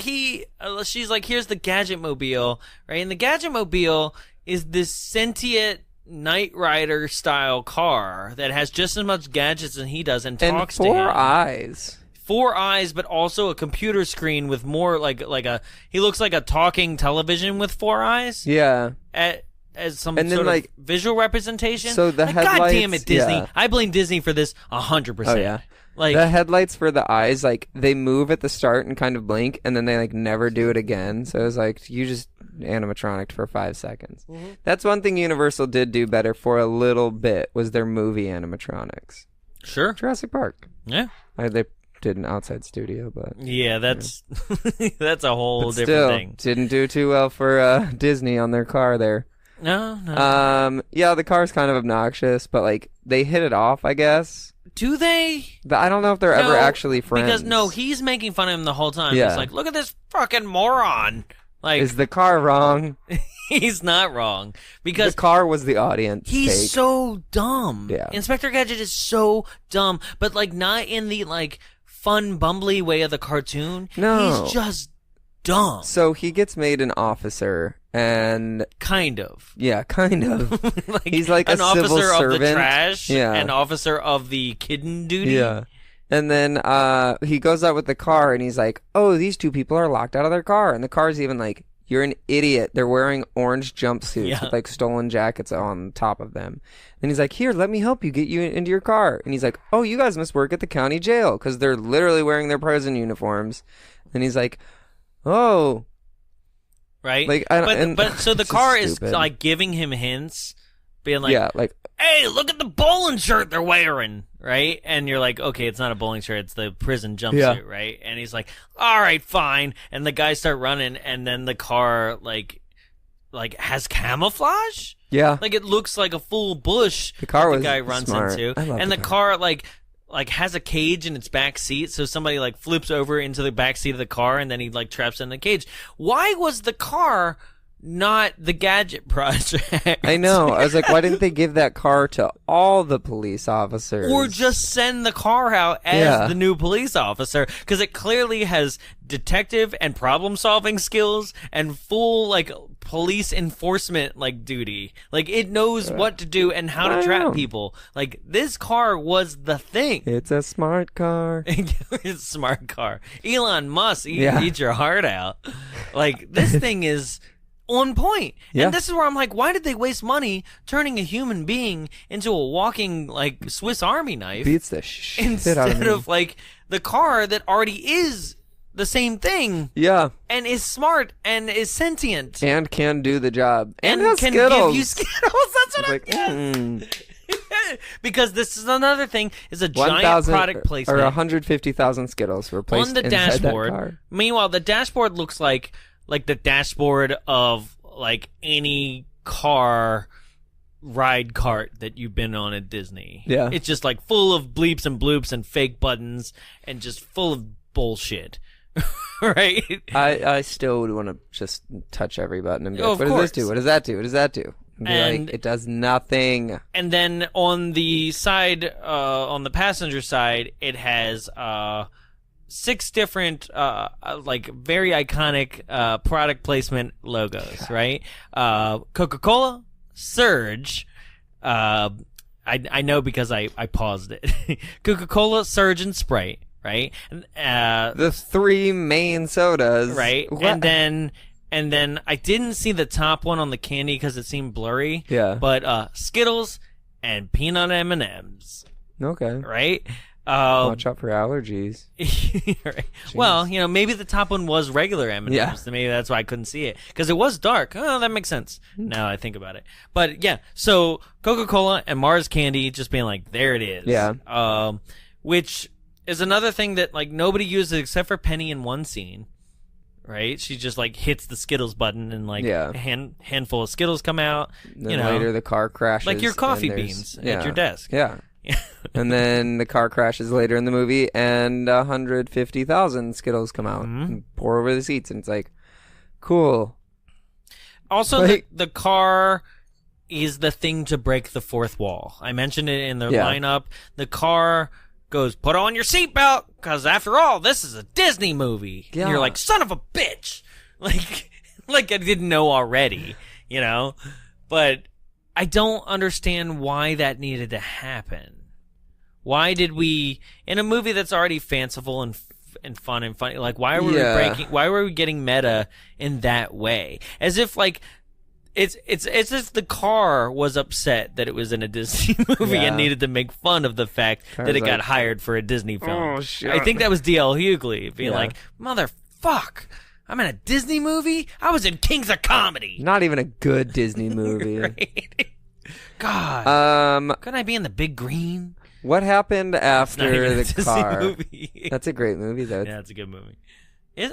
she's like, here's the Gadget-mobile, right? And the Gadget-mobile is this sentient Knight Rider style car that has just as much gadgets as he does and talks to him. And 4 eyes. 4 eyes, but also a computer screen with more like he looks like a talking television with 4 eyes. Yeah. As some sort of visual representation. So the headlights. God damn it, Disney! Yeah. I blame Disney for this 100%. Oh yeah. Like the headlights for the eyes, like they move at the start and kind of blink, and then they like never do it again. So it was like you just animatronic for 5 seconds. Mm-hmm. That's one thing Universal did do better for a little bit was their movie animatronics. Sure. Jurassic Park. Yeah. They did an outside studio, but yeah, that's that's a whole different thing. Didn't do too well for Disney on their car there. No. Yeah, the car's kind of obnoxious, but like they hit it off, I guess. Do they? I don't know if they're ever actually friends. Because he's making fun of him the whole time. Yeah. He's like, look at this fucking moron. Like, is the car wrong? He's not wrong, because the car was the audience. He's so dumb. Yeah. Inspector Gadget is so dumb, but like not in the like fun bumbly way of the cartoon. No, he's just dumb. So he gets made an officer, and kind of. Yeah, kind of. Like, he's like an a civil officer servant. of the trash, yeah, an officer of the kidden duty. Yeah. And then he goes out with the car, and he's like, "Oh, these 2 people are locked out of their car," and the car's even like You're an idiot. They're wearing orange jumpsuits Yeah. with like stolen jackets on top of them. Then he's like, here, let me help you get you into your car. And he's like, oh, you guys must work at the county jail because they're literally wearing their prison uniforms. And he's like, oh. Right? Like, but so the car is stupid. like giving him hints, being like, yeah, like, hey, look at the bowling shirt they're wearing, right? And you're like, okay, it's not a bowling shirt, it's the prison jumpsuit, right? And he's like, all right, fine. And the guys start running, and then the car like has camouflage. yeah. Like it looks like a full bush. The car that was the guy runs smart. into, I love and the the car like has a cage in its back seat, so somebody like flips over into the back seat of the car, and then he like traps in the cage. Why was the car not the Gadget Project? I know. I was like, why didn't they give that car to all the police officers? Or just send the car out as the new police officer, because it clearly has detective and problem-solving skills and full like police enforcement like duty. Like it knows what to do and how to trap people. Like this car was the thing. It's a smart car. It's a smart car. Elon Musk, eat your heart out. Like this thing is on point. Yeah. And this is where I'm like, why did they waste money turning a human being into a walking like Swiss Army knife Beats the shit instead out of me. of like the car that already is the same thing Yeah. and is smart and is sentient And can do the job. And has can Skittles. give you Skittles. That's what It's I'm like, because this is another thing, is a 1,000 giant product placement or 150,000 Skittles were placed on the inside dashboard. that car. Meanwhile, the dashboard looks like the dashboard of like any car ride cart that you've been on at Disney. Yeah. It's just like full of bleeps and bloops and fake buttons and just full of bullshit. Right? I still would want to just touch every button and be like, Of what does this course. do? What does that do? What does that do? And be And- like, it does nothing. And then on the side, on the passenger side, it has 6 different, like very iconic product placement logos, right? Coca-Cola, Surge. I know because I paused it. Coca-Cola, Surge, and Sprite, right? The 3 main sodas. Right, What? and then I didn't see the top one on the candy because it seemed blurry. Yeah. But Skittles and peanut M&Ms, Okay. right? Watch out for allergies. Right. Well, maybe the top one was regular M&Ms. Yeah. So maybe that's why I couldn't see it, because it was dark. Oh, that makes sense. Now I think about it. But yeah, so Coca-Cola and Mars Candy just being like, there it is. Yeah. Which is another thing that like nobody uses except for Penny in one scene. Right? She just like hits the Skittles button and like a handful of Skittles come out. Then later the car crashes. like your coffee and beans at your desk. Yeah. And then the car crashes later in the movie, and 150,000 Skittles come out and pour over the seats, and it's like, cool. Also, Like- the car is the thing to break the fourth wall. I mentioned it in the lineup. The car goes, put on your seatbelt, because after all, this is a Disney movie. Yeah. And you're like, son of a bitch. Like I didn't know already, But I don't understand why that needed to happen. Why did we, in a movie that's already fanciful and fun and funny, like why were we getting meta in that way? As if like it's as if the car was upset that it was in a Disney movie and needed to make fun of the fact that it got hired for a Disney film. Oh, shit. I think that was D.L. Hughley being like, motherfuck, I'm in a Disney movie? I was in Kings of Comedy. Not even a good Disney movie. Right? God. Couldn't I be in The Big Green? What happened Not after even a the Disney car? movie. That's a great movie, though. Yeah, it's a good movie.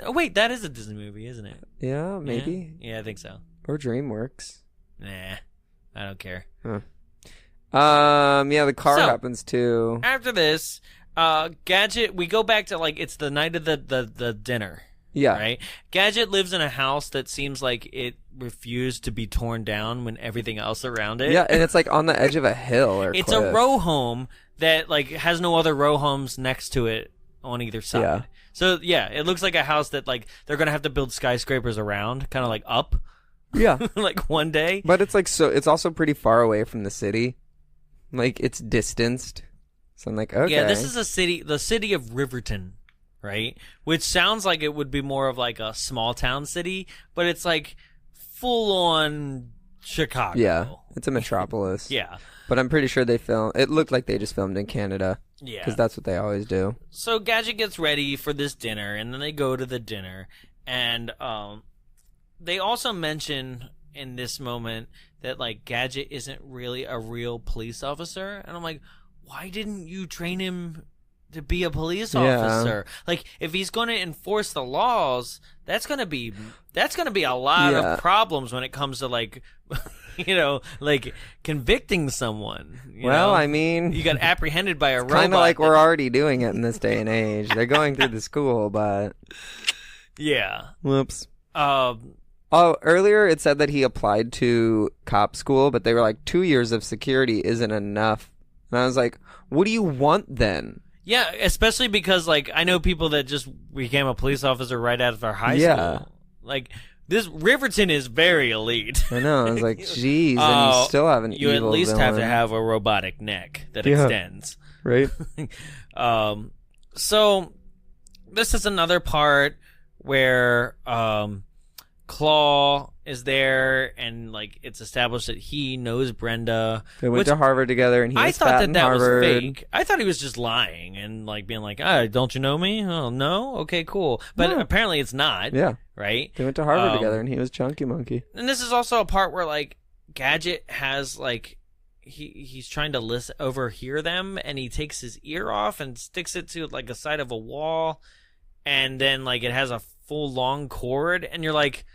Wait, that is a Disney movie, isn't it? Yeah, maybe. Yeah, I think so. Or DreamWorks. Nah, I don't care. Huh. Yeah, the car So- happens too. After this, Gadget, we go back to like it's the night of the dinner. Yeah. Right? Gadget lives in a house that seems like it refused to be torn down when everything else around it. Yeah, and it's like on the edge of a hill or It's cliff. a row home that like has no other row homes next to it on either side. Yeah. So yeah, it looks like a house that like they're gonna have to build skyscrapers around, kind of like up, Yeah. like one day. But it's like it's also pretty far away from the city. Like it's distanced. So I'm like, okay. Yeah, this is the city of Riverton, right? Which sounds like it would be more of like a small town city, but it's like full on Chicago. Yeah, it's a metropolis. Yeah. But I'm pretty sure it looked like they just filmed in Canada. Yeah. Because that's what they always do. So Gadget gets ready for this dinner, and then they go to the dinner, and they also mention in this moment that, like, Gadget isn't really a real police officer, and I'm like, why didn't you train him to be a police officer? Like, if he's going to enforce the laws, that's going to be a lot of problems when it comes to, like, like convicting someone. You know? I mean, you got apprehended by a robot. Kind of like we're already doing it in this day and age. They're going through the school, but yeah. Whoops. Earlier it said that he applied to cop school, but they were like 2 years of security isn't enough. And I was like, what do you want then? Yeah, especially because, like, I know people that just became a police officer right out of our high school. Like, this Riverton is very elite. I know. I was like, geez, and you still have an evil You at least villain. have to have a robotic neck that extends. Right. So, this is another part where Claw is there, and, like, it's established that he knows Brenda. They went to Harvard together, and I thought that was fake. I thought he was just lying and, like, being like, don't you know me? Oh, no? Okay, cool. But apparently it's not. Yeah. Right? They went to Harvard together, and he was Chunky Monkey. And this is also a part where, like, Gadget has, like, he's trying to overhear them, and he takes his ear off and sticks it to, like, a side of a wall, and then, like, it has a full long cord, and you're like,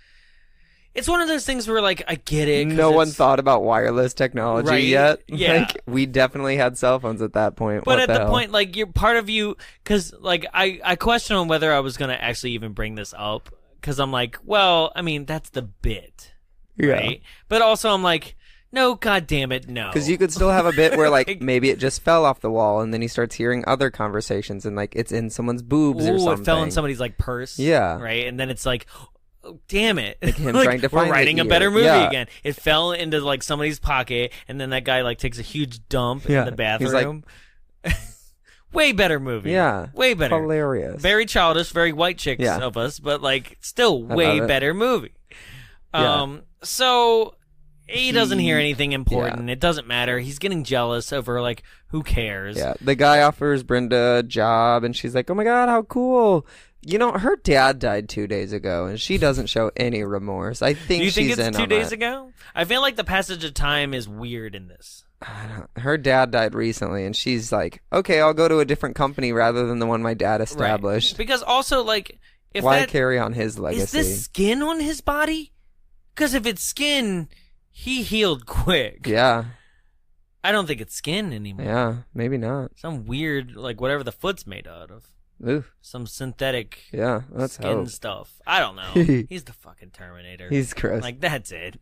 it's one of those things where, like, I get it. No one thought about wireless technology yet. Yeah. Like, we definitely had cell phones at that point. But at the point, like, you're part of you, because, like, I question on whether I was going to actually even bring this up, because I'm like, well, I mean, that's the bit. Yeah. Right? But also I'm like, no, God damn it, no. Because you could still have a bit where, like, maybe it just fell off the wall, and then he starts hearing other conversations, and, like, it's in someone's boobs or something. It fell in somebody's, like, purse. Yeah. Right? And then it's like, oh, damn it. Like him like, trying to find we're writing the a better ear. movie Yeah. again. It fell into, like, somebody's pocket, and then that guy, like, takes a huge dump in the bathroom. He's like, way better movie. Yeah. Way better. Hilarious. Very childish, very white chicks of us, but, like, still way better movie. So he doesn't hear anything important. Yeah. It doesn't matter. He's getting jealous over, like, who cares? Yeah. The guy offers Brenda a job, and she's like, oh my God, how cool. You know, her dad died 2 days ago, and she doesn't show any remorse. I think she's in on Do you think it's 2 days that. ago? I feel like the passage of time is weird in this. Her dad died recently, and she's like, okay, I'll go to a different company rather than the one my dad established. Right. Because also, like, if why carry on his legacy? Is this skin on his body? Because if it's skin, he healed quick. Yeah. I don't think it's skin anymore. Yeah, maybe not. Some weird, like, whatever the foot's made out of. Ooh. Some synthetic skin stuff. I don't know. He's the fucking Terminator. He's gross. Like, that's it.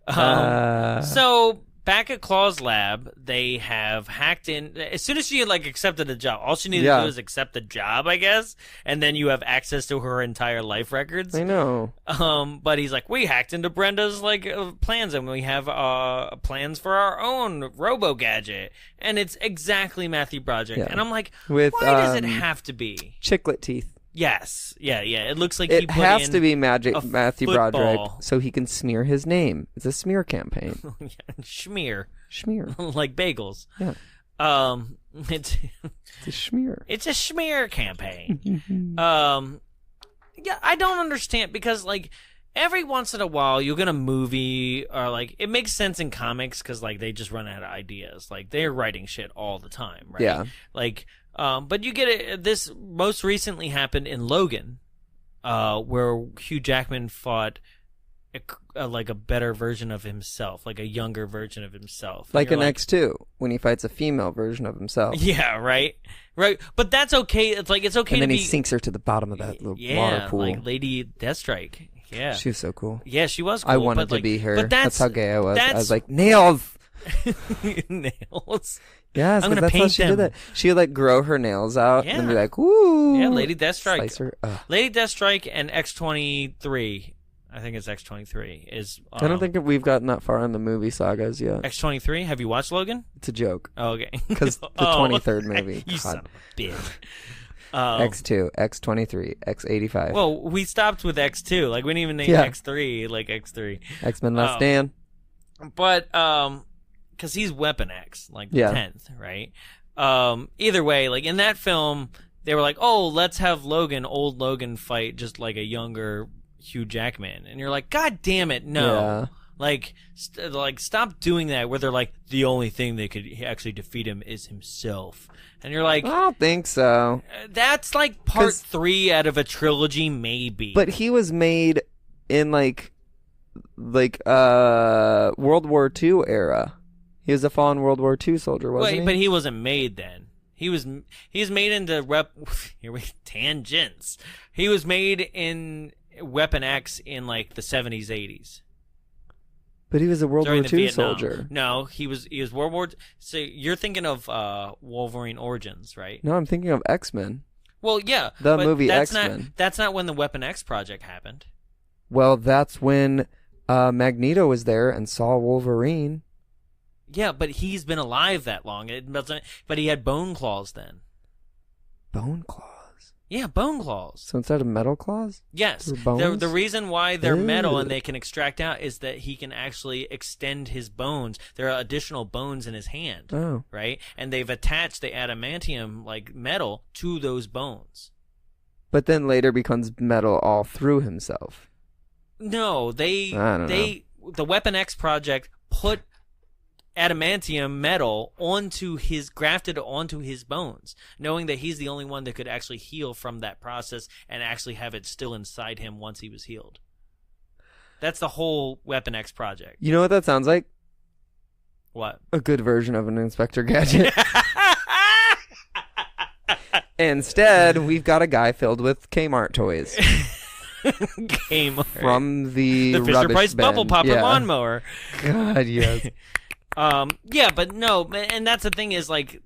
So, back at Claw's lab, they have hacked in. As soon as she had, like, accepted the job, all she needed to do is accept the job, I guess. And then you have access to her entire life records. I know. But he's like, we hacked into Brenda's, like, plans, and we have plans for our own Robo-Gadget. And it's exactly Matthew Broderick. Yeah. And I'm like, why does it have to be? Chiclet teeth. Yes. Yeah. It looks like it has to be Matthew Broderick so he can smear his name. It's a smear campaign. Schmear. Like bagels. Yeah. It's a schmear. It's a schmear campaign. Yeah, I don't understand because, like, every once in a while you'll get a movie or, like, it makes sense in comics because, like, they just run out of ideas. Like, they're writing shit all the time, right? Yeah. Like, but you get it. This most recently happened in Logan, where Hugh Jackman fought like a better version of himself, like a younger version of himself. Like in X2, when he fights a female version of himself. Yeah, right. But that's okay. It's like it's okay. And then he sinks her to the bottom of that little water pool. Like Lady Deathstrike. Yeah, she was so cool. Yeah, she was cool. I wanted to be her. But that's how gay I was. I was like, nails. Nails. Yes, I'm gonna that's paint how she them. did that. She would, like, grow her nails out and be like, woo. Yeah, Lady Deathstrike. Slice her. Lady Deathstrike and X-23. I think it's X-23. I don't think we've gotten that far in the movie sagas yet. X-23? Have you watched Logan? It's a joke. Oh, okay. Because the 23rd movie. You son of a bitch. X2, X23, X85. Well, we stopped with X2. Like, we didn't even name X3, like X3. X-Men Last Stand. But, because he's Weapon X, like the 10th, right? Either way, like, in that film, they were like, oh, let's have old Logan fight just like a younger Hugh Jackman. And you're like, God damn it, no. Yeah. Like, stop doing that where they're like, the only thing that could actually defeat him is himself. And you're like, I don't think so. That's like part 3 out of a trilogy, maybe. But he was made in like World War II era. He was a fallen World War II soldier, wasn't he? But he wasn't made then. He was made into tangents. He was made in Weapon X in like the 70s, 80s. But he was a World War II soldier. No, he was World War. So you're thinking of Wolverine Origins, right? No, I'm thinking of X-Men. Well, yeah, the movie X-Men. That's not when the Weapon X project happened. Well, that's when Magneto was there and saw Wolverine. Yeah, but he's been alive that long. But he had bone claws then. Bone claws? Yeah, bone claws. So instead of metal claws? Yes. The reason why they're metal and they can extract out is that he can actually extend his bones. There are additional bones in his hand. Oh. Right? And they've attached the adamantium, like metal, to those bones. But then later becomes metal all through himself. No, the Weapon X project put adamantium metal grafted onto his bones, knowing that he's the only one that could actually heal from that process and actually have it still inside him once he was healed. That's the whole Weapon X project. You know what that sounds like? What? A good version of an Inspector Gadget. Instead, we've got a guy filled with Kmart toys. Kmart. From the Fisher-Price bin. Bubble Popper lawnmower. God, yes. Yeah, but no, and that's the thing is, like,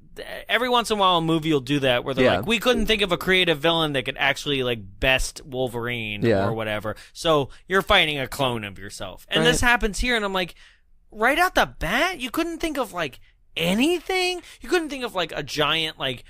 every once in a while a movie will do that where they're like, we couldn't think of a creative villain that could actually, like, best Wolverine or whatever, so you're fighting a clone of yourself. And this happens here, and I'm like, right out the bat, you couldn't think of, like, anything? You couldn't think of, like, a giant, like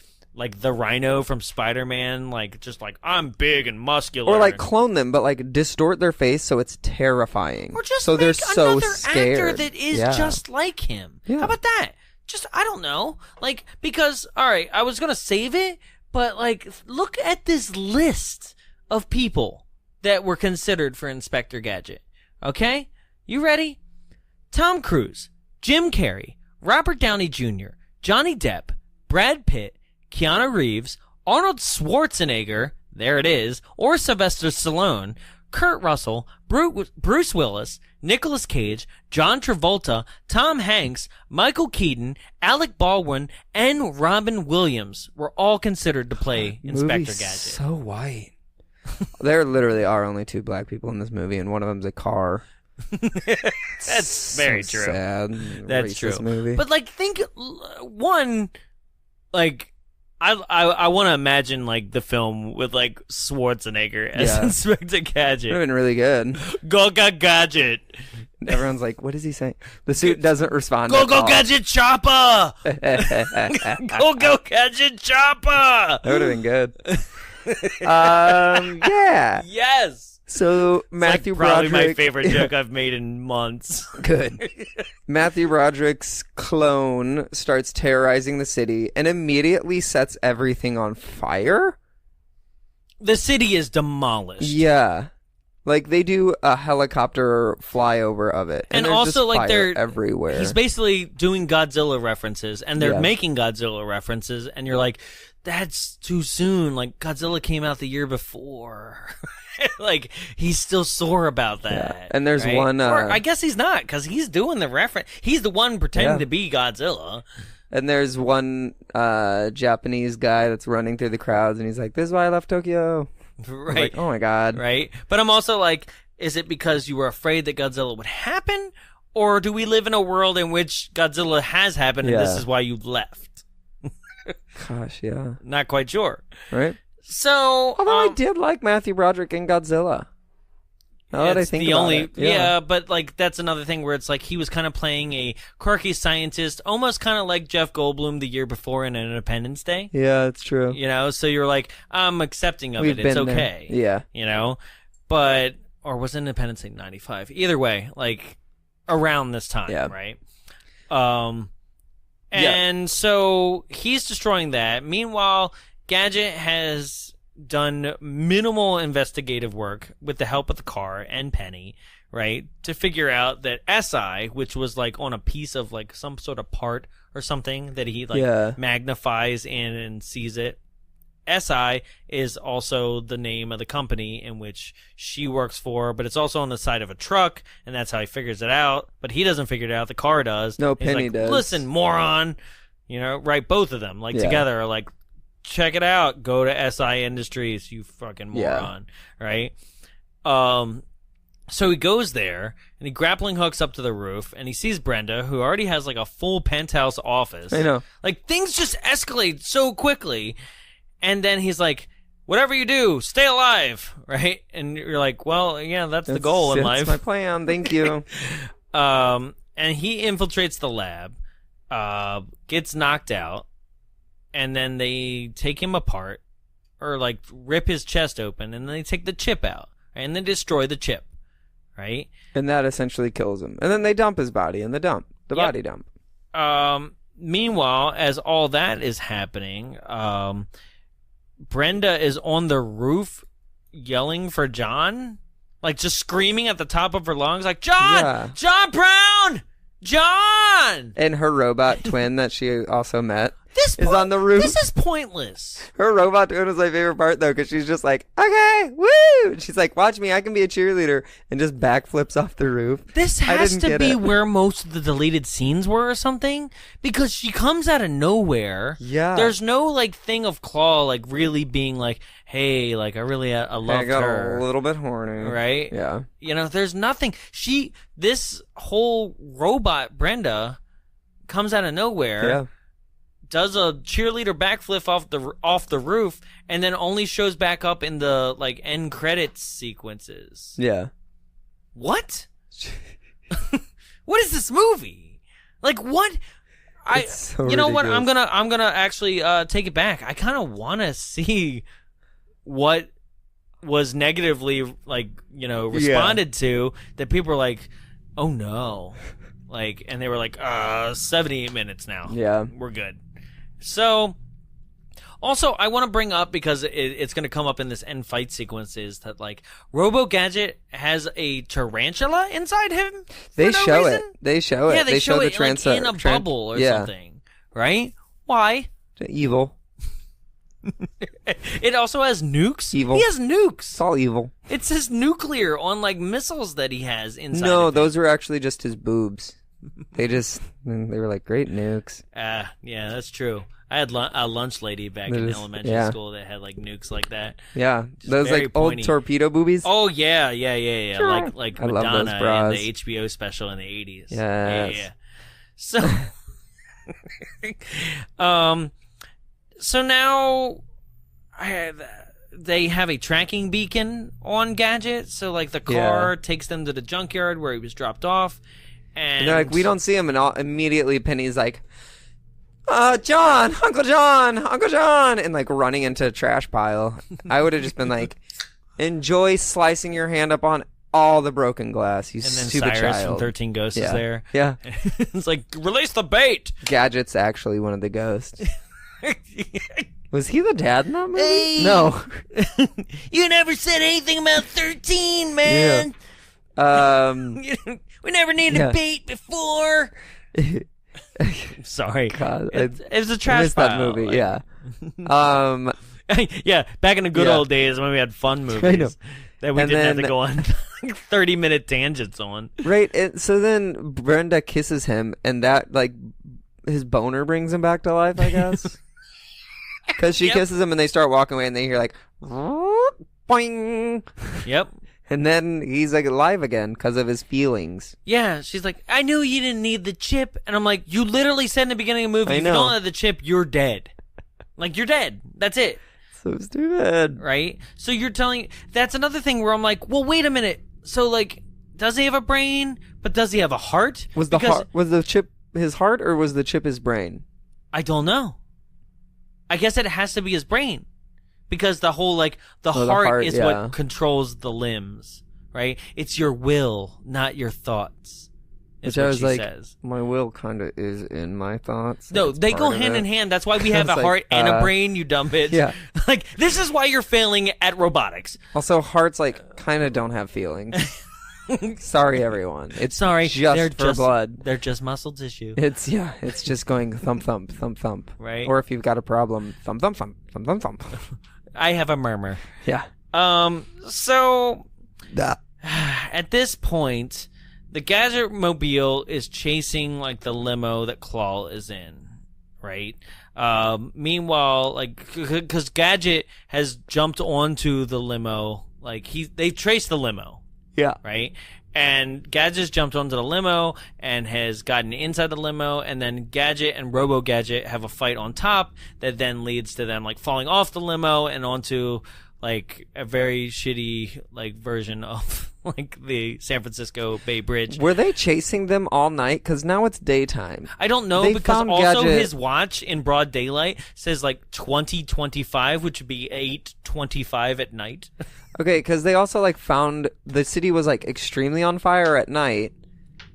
the Rhino from Spider-Man, like, just like, I'm big and muscular. Or, like, clone them, but, like, distort their face so it's terrifying. Or just so make they're so another scared. actor that is just like him. Yeah. How about that? Just, I don't know. Like, because, alright, I was gonna save it, but, like, look at this list of people that were considered for Inspector Gadget. Okay? You ready? Tom Cruise, Jim Carrey, Robert Downey Jr., Johnny Depp, Brad Pitt, Keanu Reeves, Arnold Schwarzenegger, there it is, or Sylvester Stallone, Kurt Russell, Bruce Willis, Nicolas Cage, John Travolta, Tom Hanks, Michael Keaton, Alec Baldwin, and Robin Williams were all considered to play Inspector Gadget. So white. There literally are only 2 black people in this movie, and one of them's a car. That's very true. Sad. That's true. Movie. But, like, think one, like, I want to imagine, like, the film with, like, Schwarzenegger as Inspector Gadget. It would have been really good. Go Gadget. Everyone's like, what is he saying? The suit doesn't respond. Go Gadget Chopper. Go Gadget Chopper. That would have been good. Yeah. Yes. So Matthew Broderick, probably my favorite joke I've made in months. Good. Matthew Broderick's clone starts terrorizing the city and immediately sets everything on fire. The city is demolished. Yeah. Like, they do a helicopter flyover of it. And also, like, they're everywhere. He's basically doing Godzilla references, and they're making Godzilla references, and you're like, that's too soon. Like, Godzilla came out the year before. Like, he's still sore about that. Yeah. And there's one... or I guess he's not, because he's doing the reference. He's the one pretending to be Godzilla. And there's one Japanese guy that's running through the crowds, and he's like, this is why I left Tokyo. Right. Like, oh, my God. Right. But I'm also like, is it because you were afraid that Godzilla would happen? Or do we live in a world in which Godzilla has happened, and this is why you left? Gosh, yeah. Not quite sure. Right? So, although I did like Matthew Broderick in Godzilla. Now that I think about it. Yeah, but like that's another thing where it's like he was kind of playing a quirky scientist, almost kind of like Jeff Goldblum the year before in Independence Day. Yeah, it's true. You know, so you're like, I'm accepting of it. It's okay. There. Yeah. You know, but or was Independence Day 95? Either way, like around this time, right? And so he's destroying that. Meanwhile, Gadget has done minimal investigative work with the help of the car and Penny, right, to figure out that SI, which was like on a piece of like some sort of part or something that he like magnifies in and sees it. SI is also the name of the company in which she works for, but it's also on the side of a truck, and that's how he figures it out. But he doesn't figure it out; the car does. No, Penny does. Listen, moron, you know, right? Both of them, like together, are like, check it out. Go to SI Industries, you fucking moron, right? So he goes there, and he grappling hooks up to the roof, and he sees Brenda, who already has like a full penthouse office. I know. Like things just escalate so quickly. And then he's like, whatever you do, stay alive, right? And you're like, well, yeah, that's the goal in life. That's my plan. Thank you. And he infiltrates the lab, gets knocked out, and then they take him apart, or like rip his chest open, and then they take the chip out, right? And then destroy the chip, right? And that essentially kills him. And then they dump his body in the body dump. Meanwhile, as all that is happening, Brenda is on the roof yelling for John, like just screaming at the top of her lungs, like, John! John Brown! John! And her robot twin that she also met is on the roof. This is pointless. Her robot twin was my favorite part, though, because she's just like, okay, woo! She's like, watch me, I can be a cheerleader, and just backflips off the roof. This has to be where most of the deleted scenes were or something, because she comes out of nowhere. Yeah. There's no, like, thing of Claw, like, really being like, hey, like, I loved got her. A little bit horny. Right? Yeah. You know, there's nothing. This whole robot, Brenda, comes out of nowhere. Yeah. Does a cheerleader backflip off the roof, and then only shows back up in the like end credits sequences. Yeah. What? What is this movie? Like what? You know what? I'm gonna actually take it back. I kind of want to see what was negatively responded to, that people were like, oh no, like, and they were like 78 minutes now. Yeah, we're good. So, also, I want to bring up, because it's going to come up in this end fight sequences, that, like, Robo Gadget has a tarantula inside him. They show it. Yeah, they show it the like, in a bubble or something. Right? Why? Evil. It also has nukes. Evil. He has nukes. It's all evil. It says nuclear on, like, missiles that he has inside. No, those were actually just his boobs. They were like, great nukes. Yeah, that's true. I had a lunch lady back in elementary school that had like nukes like that. Yeah, just those like pointy. old torpedo boobies. Oh yeah. Sure. Like I Madonna love those bras. in the HBO special in the 80s. Yes. Yeah. So now they have a tracking beacon on Gadget. So like the car takes them to the junkyard where he was dropped off. And they're like, we don't see him, and immediately Penny's like, John, Uncle John, and like running into a trash pile. I would have just been like, enjoy slicing your hand up on all the broken glass, you stupid child. And then Cyrus child. from 13 Ghosts is there. Yeah. It's like, release the bait! Gadget's actually one of the ghosts. Was he the dad in that movie? Hey, no. You never said anything about 13, man. Yeah. We never needed bait before. Sorry. God, it was a trash pile. That movie, like... yeah. Yeah, back in the good old days when we had fun movies that we didn't have to go on 30-minute tangents on. Right, so then Brenda kisses him, and that, like, his boner brings him back to life, I guess. Because she kisses him, and they start walking away, and they hear, like, boing. Yep. And then he's like alive again because of his feelings. Yeah, she's like, I knew you didn't need the chip. And I'm like, you literally said in the beginning of the movie, if you don't have the chip, you're dead. Like, you're dead. That's it. So stupid. Right? So you're telling... That's another thing where I'm like, well, wait a minute. So, like, does he have a brain? But does he have a heart? Was the chip his heart, or was the chip his brain? I don't know. I guess it has to be his brain. Because the whole, like, the heart is what controls the limbs, right? It's your will, not your thoughts. Is what she says. My will kind of is in my thoughts. No, they go hand in hand. That's why we have a heart and a brain, you dumb bitch. Yeah. Like, this is why you're failing at robotics. Also, hearts, like, kind of don't have feelings. Sorry, everyone. It's just for blood. They're just muscle tissue. It's just going thump, thump, thump, thump. Right. Or if you've got a problem, thump, thump, thump, thump, thump, thump. I have a murmur. Yeah. So, at this point, the Gadget Mobile is chasing, like, the limo that Claw is in, right? Meanwhile, like, because Gadget has jumped onto the limo, like, they traced the limo. Yeah. Right? And Gadget's jumped onto the limo and has gotten inside the limo, and then Gadget and Robo Gadget have a fight on top that then leads to them, like, falling off the limo and onto, like, a very shitty, like, version of, like, the San Francisco Bay Bridge. Were they chasing them all night? Because now it's daytime. I don't know, because also his watch in broad daylight says, like, 20:25, which would be 8:25 at night. Okay, because they also, like, found the city was, like, extremely on fire at night,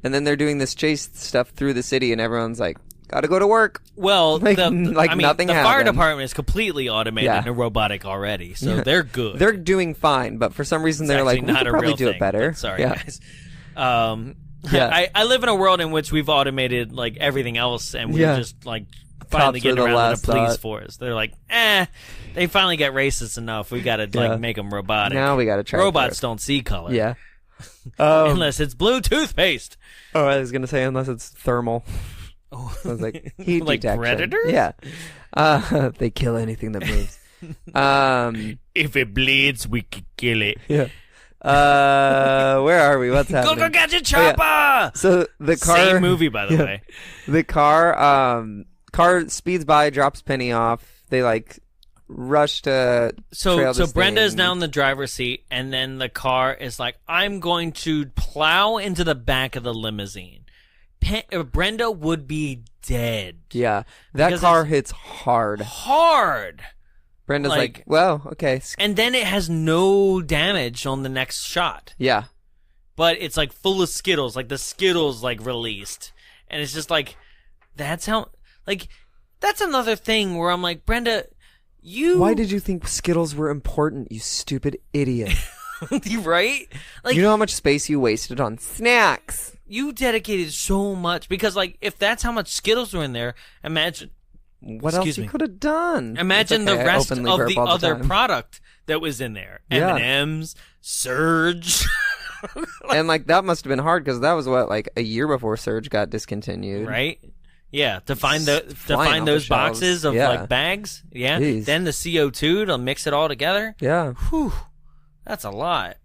and then they're doing this chase stuff through the city, and everyone's like, gotta go to work. Well, nothing happened. The fire department is completely automated and robotic already, so they're good. They're doing fine, but for some reason they're like, we could probably do it better. Sorry, guys. I live in a world in which we've automated, like, everything else, and we're just, like, finally getting around to the police force. They're like, they finally get racist enough. We gotta, like, make them robotic. Now we gotta try. Robots don't see color. Yeah. Unless it's blue toothpaste. Oh, I was gonna say, unless it's thermal. Oh. I was like, heat like detection. predators? Yeah. They kill anything that moves. If it bleeds, we can kill it. Yeah. Where are we? What's happening? Go Gadget Chopper! Oh, yeah. So the car. Same movie, by the way. The car speeds by, drops Penny off. They, like, rush to. So Brenda is now in the driver's seat, and then the car is like, I'm going to plow into the back of the limousine. Brenda would be dead. Yeah, that car hits hard. Brenda's like, well, okay. And then it has no damage on the next shot. Yeah. But it's, like, full of Skittles. Like, the Skittles, like, released. And it's just like, that's how, like, that's another thing where I'm like, Brenda, why did you think Skittles were important, you stupid idiot? Right? Like, you know how much space you wasted on snacks? You dedicated so much, because, like, if that's how much Skittles were in there, imagine what else you could have done. Imagine the rest of the other product that was in there. M&M's, Surge. And, like, that must have been hard, because that was like a year before Surge got discontinued. Right? Yeah, to find those boxes of like bags. Yeah. Jeez. Then the CO2 to mix it all together. Yeah. Whew. That's a lot.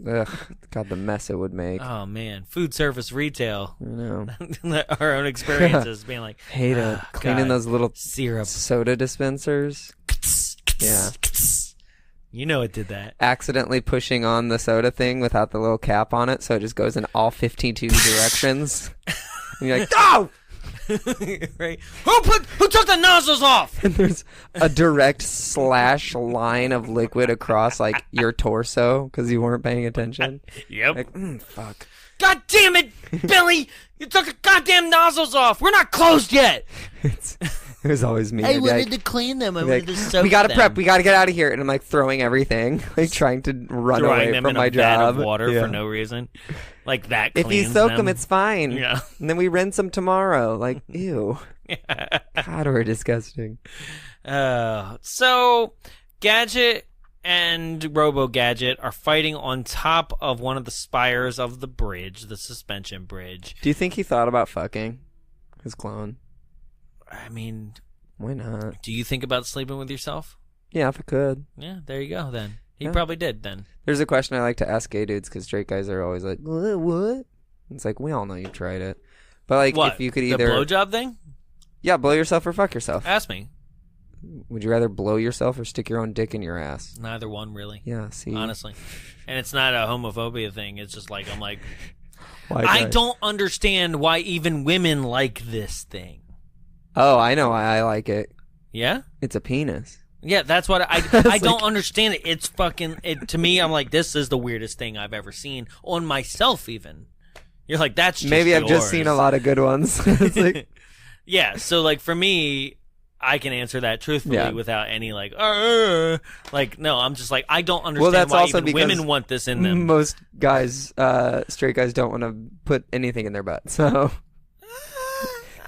Ugh, God, the mess it would make. Oh man, food service retail. I know. Our own experiences being like, hate it. Cleaning those little syrup soda dispensers. Yeah. You know it did that. Accidentally pushing on the soda thing without the little cap on it, so it just goes in all 52 directions. And you're like, no! Right? Who took the nozzles off? And there's a direct slash line of liquid across, like, your torso because you weren't paying attention. Yep. Like, fuck. God damn it, Billy! You took the goddamn nozzles off. We're not closed yet. It was always me. I wanted to clean them. I wanted to soak them. We gotta prep. We gotta get out of here. And I'm like throwing everything, like trying to run away from my job. Vat of water for no reason. Like that. If you soak them, it's fine. Yeah. And then we rinse them tomorrow. Like, ew. God, we're disgusting. So Gadget and Robo Gadget are fighting on top of one of the spires of the bridge, the suspension bridge. Do you think he thought about fucking his clone? I mean, why not? Do you think about sleeping with yourself? Yeah, if I could. Yeah, there you go then. He probably did then. There's a question I like to ask gay dudes because straight guys are always like, what? It's like, we all know you tried it. But like, what? If you could either... The blowjob thing? Yeah, blow yourself or fuck yourself. Ask me. Would you rather blow yourself or stick your own dick in your ass? Neither one, really. Yeah, see. Honestly. And it's not a homophobia thing. It's just like, I'm like, Why I don't understand why even women like this thing. Oh, I know why I like it. Yeah? It's a penis. Yeah, that's what I don't understand it. It's fucking, to me, I'm like, this is the weirdest thing I've ever seen on myself even. You're like, that's just Maybe I've yours. just seen a lot of good ones. It's like, yeah, so like for me, I can answer that truthfully without any like no, I'm just like, I don't understand why even women want this in them. Most guys, straight guys, don't want to put anything in their butt. So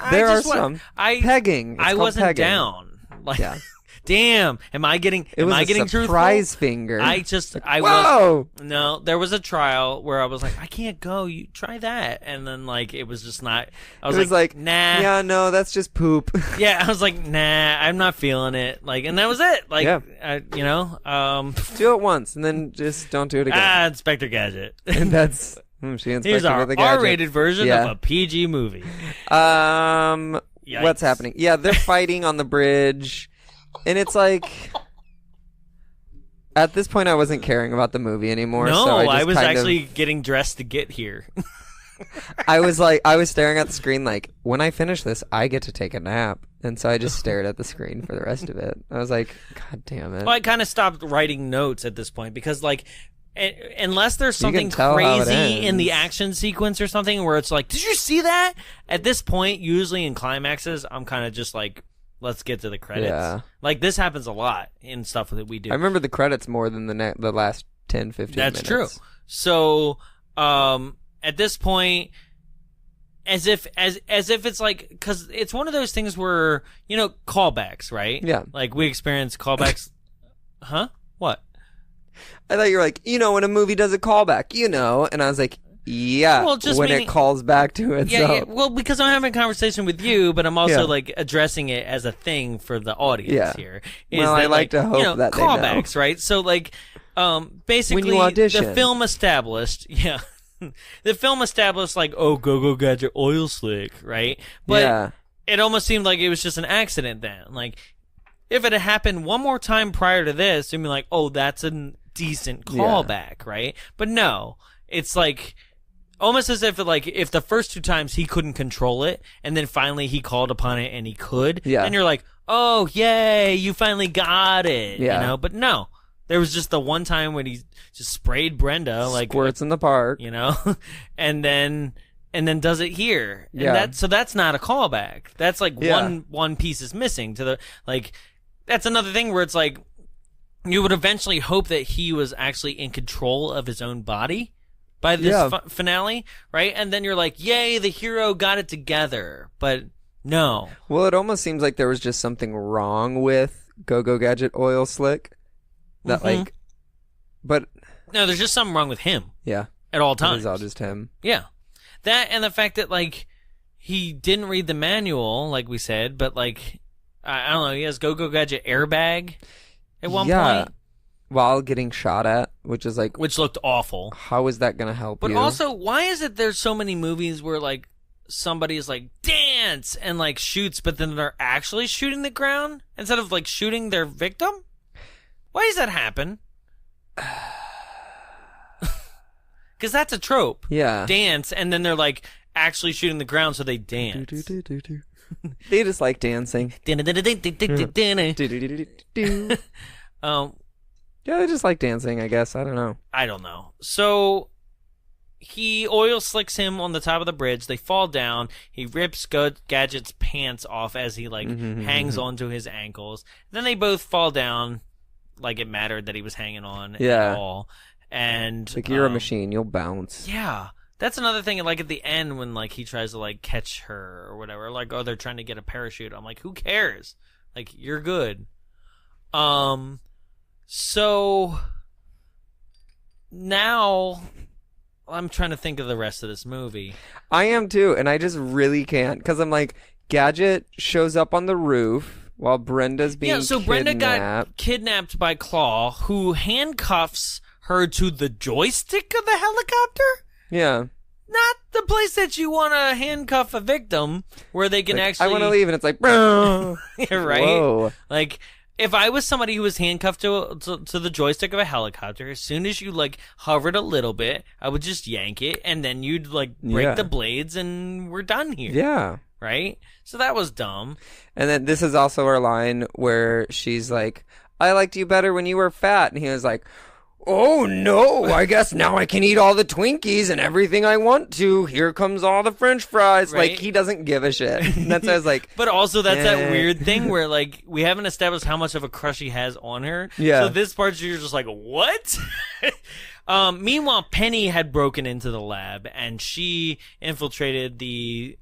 there are some pegging. I wasn't pegging. Down. Like, damn, am I getting surprise truthful? finger? No, there was a trial where I was like, I can't go. You try that, and then like it was just not. I was like, nah. Yeah, no, that's just poop. Yeah, I was like, nah, I'm not feeling it. Like, and that was it. Like, do it once and then just don't do it again. Inspector Gadget. And that's here's our R-rated version of a PG movie. What's happening? Yeah, they're fighting on the bridge. And it's like, at this point, I wasn't caring about the movie anymore. No, so I was actually getting dressed to get here. I was staring at the screen like, when I finish this, I get to take a nap. And so I just stared at the screen for the rest of it. I was like, God damn it. Well, I kind of stopped writing notes at this point because, like, unless there's something crazy in the action sequence or something where it's like, did you see that? At this point, usually in climaxes, I'm kind of just like, let's get to the credits. Yeah. Like, this happens a lot in stuff that we do. I remember the credits more than the last 10, 15 minutes. That's true. So, at this point, as if it's like, because it's one of those things where, callbacks, right? Yeah. Like, we experience callbacks. Huh? What? I thought you were like, when a movie does a callback, and I was like, yeah, well, just when it calls back to it. Yeah, well, because I'm having a conversation with you, but I'm also like addressing it as a thing for the audience here. Well, I like to hope that callbacks, they know. right? So, like, basically, when you audition. the film established, like, oh, go Gadget oil slick, right? But it almost seemed like it was just an accident then. Like, if it had happened one more time prior to this, it'd be like, oh, that's a decent callback, right? But no, it's like, almost as if if the first two times he couldn't control it, and then finally he called upon it and he could, and you're like, oh, yay, you finally got it, But no, there was just the one time when he just sprayed Brenda, like squirts in the park, and then does it here, and so that's not a callback. That's like one piece is missing to the like. That's another thing where it's like you would eventually hope that he was actually in control of his own body by this finale, right? And then you're like, yay, the hero got it together. But no. Well, it almost seems like there was just something wrong with Go Gadget Oil Slick. That but no, there's just something wrong with him. Yeah. At all times. It's all just him. Yeah. That and the fact that, like, he didn't read the manual, like we said, but, like, I don't know, he has Go Gadget airbag at one point. While getting shot at, which looked awful. How is that going to help you? But also, why is it there's so many movies where, like, somebody's like, dance, and, like, shoots, but then they're actually shooting the ground instead of, like, shooting their victim? Why does that happen? Because that's a trope. Yeah. Dance, and then they're, like, actually shooting the ground, so they dance. They just like dancing. Yeah, they just like dancing, I guess. I don't know. So he oil slicks him on the top of the bridge. They fall down. He rips Gadget's pants off as he hangs onto his ankles. Then they both fall down like it mattered that he was hanging on at all. And like, you're a machine. You'll bounce. Yeah. That's another thing, like, at the end when, like, he tries to, like, catch her or whatever. Like, oh, they're trying to get a parachute. I'm like, who cares? Like, you're good. So now I'm trying to think of the rest of this movie. I am too, and I just really can't, because I'm like, Gadget shows up on the roof while Brenda's being kidnapped. Yeah, so Brenda got kidnapped by Claw, who handcuffs her to the joystick of the helicopter? Yeah. Not the place that you want to handcuff a victim where they can actually... I want to leave, and it's like, bro. Right? Whoa. Like, if I was somebody who was handcuffed to the joystick of a helicopter, as soon as you, like, hovered a little bit, I would just yank it, and then you'd, like, break the blades, and we're done here. Yeah. Right? So that was dumb. And then this is also our line where she's like, I liked you better when you were fat. And he was like, oh, no, I guess now I can eat all the Twinkies and everything I want to. Here comes all the French fries. Right? Like, he doesn't give a shit. And that's why I was like... But also, that's that weird thing where, like, we haven't established how much of a crush he has on her. Yeah. So this part, you're just like, what? Meanwhile, Penny had broken into the lab, and she infiltrated the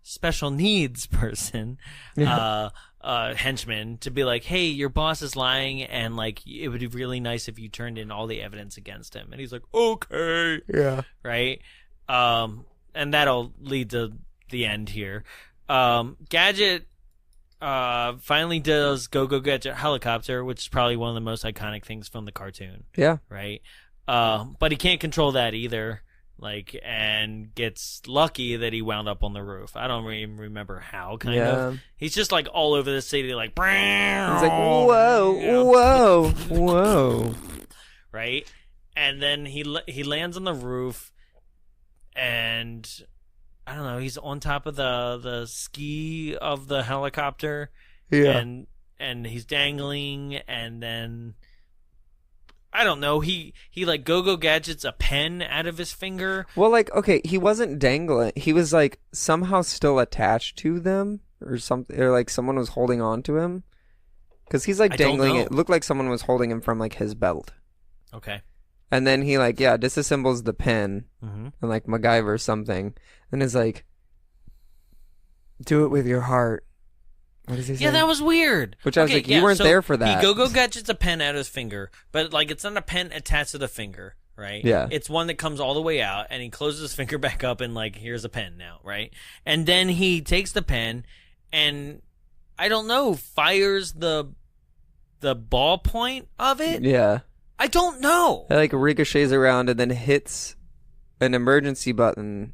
special needs person. Henchman to be like, hey, your boss is lying, and like it would be really nice if you turned in all the evidence against him. And he's like, okay, right. And that'll lead to the end here. Gadget finally does Go Gadget helicopter, which is probably one of the most iconic things from the cartoon. Yeah, right. But he can't control that either. Like, and gets lucky that he wound up on the roof. I don't even remember how, kind of. He's just, like, all over the city, like, he's like, whoa. Right? And then he lands on the roof, and, I don't know, he's on top of the ski of the helicopter. Yeah. And he's dangling, and then... I don't know. He like Go Gadgets a pen out of his finger. Well, like, okay, he wasn't dangling. He was like somehow still attached to them or something, or like someone was holding on to him. Because he's like dangling. It looked like someone was holding him from like his belt. Okay. And then he like disassembles the pen and like MacGyver or something, and is like, do it with your heart. What does he say? Yeah, that was weird. Which I was like, you weren't there for that. He Go Gadgets a pen out of his finger, but like it's not a pen attached to the finger, right? Yeah. It's one that comes all the way out, and he closes his finger back up, and like, here's a pen now, right? And then he takes the pen, and I don't know, fires the ballpoint of it. Yeah. I don't know. It like ricochets around and then hits an emergency button.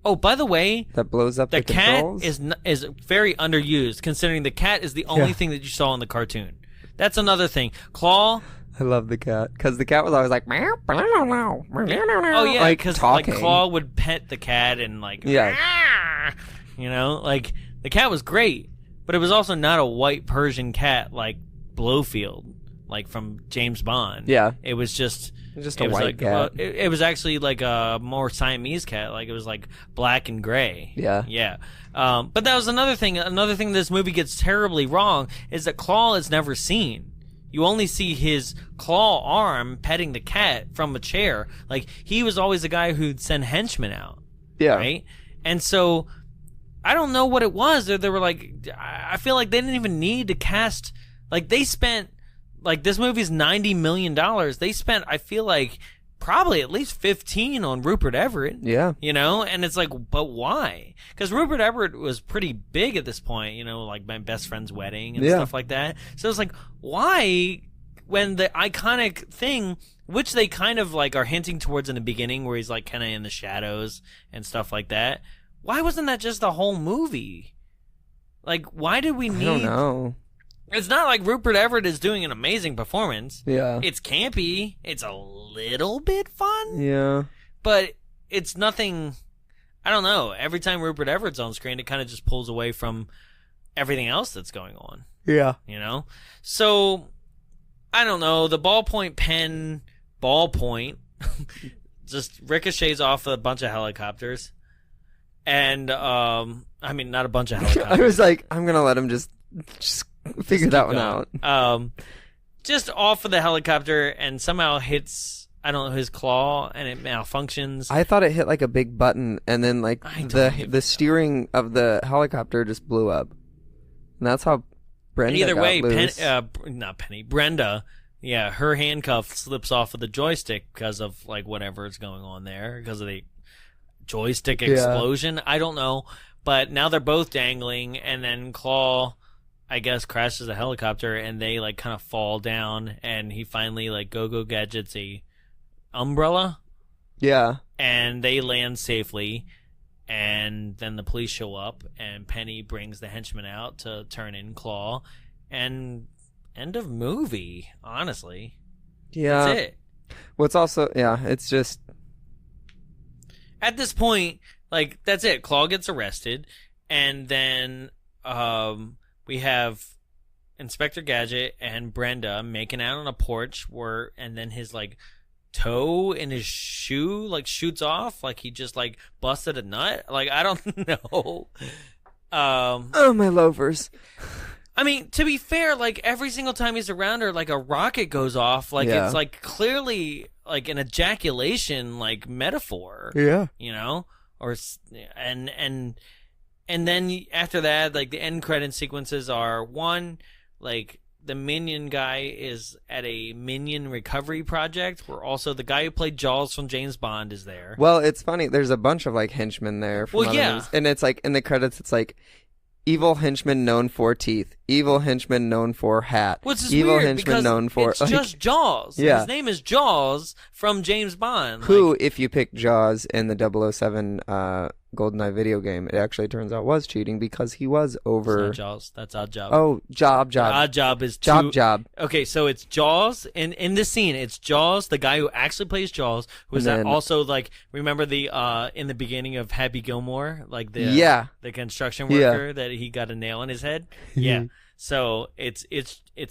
Oh, by the way, that blows up the controls? Cat is very underused, considering the cat is the only thing that you saw in the cartoon. That's another thing. Claw. I love the cat because the cat was always like, meow, meow, meow, oh yeah, because like Claw would pet the cat and like, you know, like the cat was great, but it was also not a white Persian cat like Blofeld, like from James Bond. Yeah, it was just a white cat. It was actually like a more Siamese cat. Like it was like black and gray. Yeah. Yeah. But that was another thing. Another thing this movie gets terribly wrong is that Claw is never seen. You only see his claw arm petting the cat from a chair. Like, he was always the guy who'd send henchmen out. Yeah. Right? And so, I don't know what it was. They were like, I feel like they didn't even need to cast, like, they spent, like, this movie's $90 million. They spent, I feel like, probably at least 15 on Rupert Everett. Yeah. You know? And it's like, but why? Because Rupert Everett was pretty big at this point, you know, like My Best Friend's Wedding and stuff like that. So it's like, why, when the iconic thing, which they kind of like are hinting towards in the beginning where he's like kind of in the shadows and stuff like that, why wasn't that just the whole movie? Like, why did we need... I don't know. It's not like Rupert Everett is doing an amazing performance. Yeah. It's campy. It's a little bit fun. Yeah. But it's nothing... I don't know. Every time Rupert Everett's on screen, it kind of just pulls away from everything else that's going on. Yeah. You know? So, I don't know. The ballpoint pen ballpoint just ricochets off a bunch of helicopters. And, I mean, not a bunch of helicopters. I was like, I'm going to let him just figure that one out. Just off of the helicopter and somehow hits, I don't know, his claw, and it malfunctions. I thought it hit like a big button, and then like the steering of the helicopter just blew up. And that's how Brenda Either got way, loose. Brenda, yeah, her handcuff slips off of the joystick because of like whatever is going on there, because of the joystick explosion. I don't know, but now they're both dangling, and then Claw, I guess, crashes a helicopter, and they like kind of fall down, and he finally like Go Gadgets a umbrella. Yeah. and they land safely. And then the police show up, and Penny brings the henchman out to turn in Claw, and end of movie, honestly. Yeah. That's it. Well, it's also, it's just... At this point, like, that's it. Claw gets arrested, and then we have Inspector Gadget and Brenda making out on a porch, and then his, like, toe in his shoe like shoots off, like he just like busted a nut. Like, I don't know. Oh, my loafers. I mean, to be fair, like every single time he's around her, like a rocket goes off. Like it's like clearly like an ejaculation like metaphor. Yeah. You know, and then after that, like the end credit sequences are one, like the Minion guy is at a Minion recovery project, where also the guy who played Jaws from James Bond is there. Well, it's funny. There's a bunch of like henchmen there. From other movies. And it's like in the credits, it's like evil henchman known for teeth, evil henchman known for hat, which is evil weird henchman known for. It's just Jaws. Yeah. His name is Jaws from James Bond. Who, if you pick Jaws in the 007 GoldenEye video game, it actually turns out was cheating because he was over. It's not Jaws. That's Odd Job. Oh, Job. Odd Job is Job. Okay, so it's Jaws. In this scene, it's Jaws, the guy who actually plays Jaws, who is also like, remember the in the beginning of Happy Gilmore, like the construction worker that he got a nail in his head. Yeah. So it's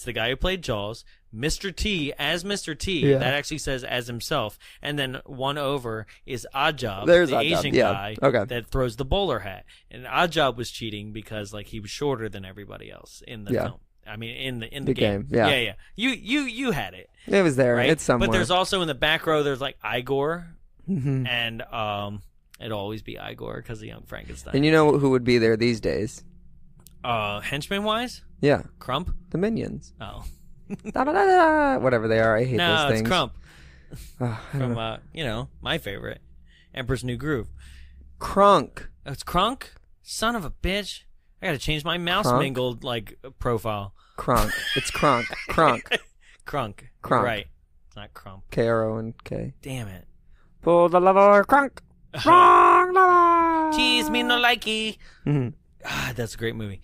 the guy who played Jaws, Mr. T as Mr. T. That actually says as himself, and then one over is Oddjob, the Asian guy that throws the bowler hat. And Oddjob was cheating because like he was shorter than everybody else in the film. I mean, in the game. Yeah. You had it. It was there. Right? It's somewhere. But there's also in the back row, there's like Igor, and it'll always be Igor because of Young Frankenstein. And you know who would be there these days? Henchman wise? Yeah. Crump? The Minions. Oh. Whatever they are, I hate those things. No, it's Crump. From, my favorite, Emperor's New Groove. Crunk. Oh, it's Crunk? Son of a bitch. I gotta change my mouse mingled, like, profile. Crunk. It's Crunk. Crunk. Crunk. Crunk. Right. It's not Crump. K-R-O-N-K. Damn it. Pull the lever, Crunk. Wrong lever. Cheese me no likey. That's a great movie.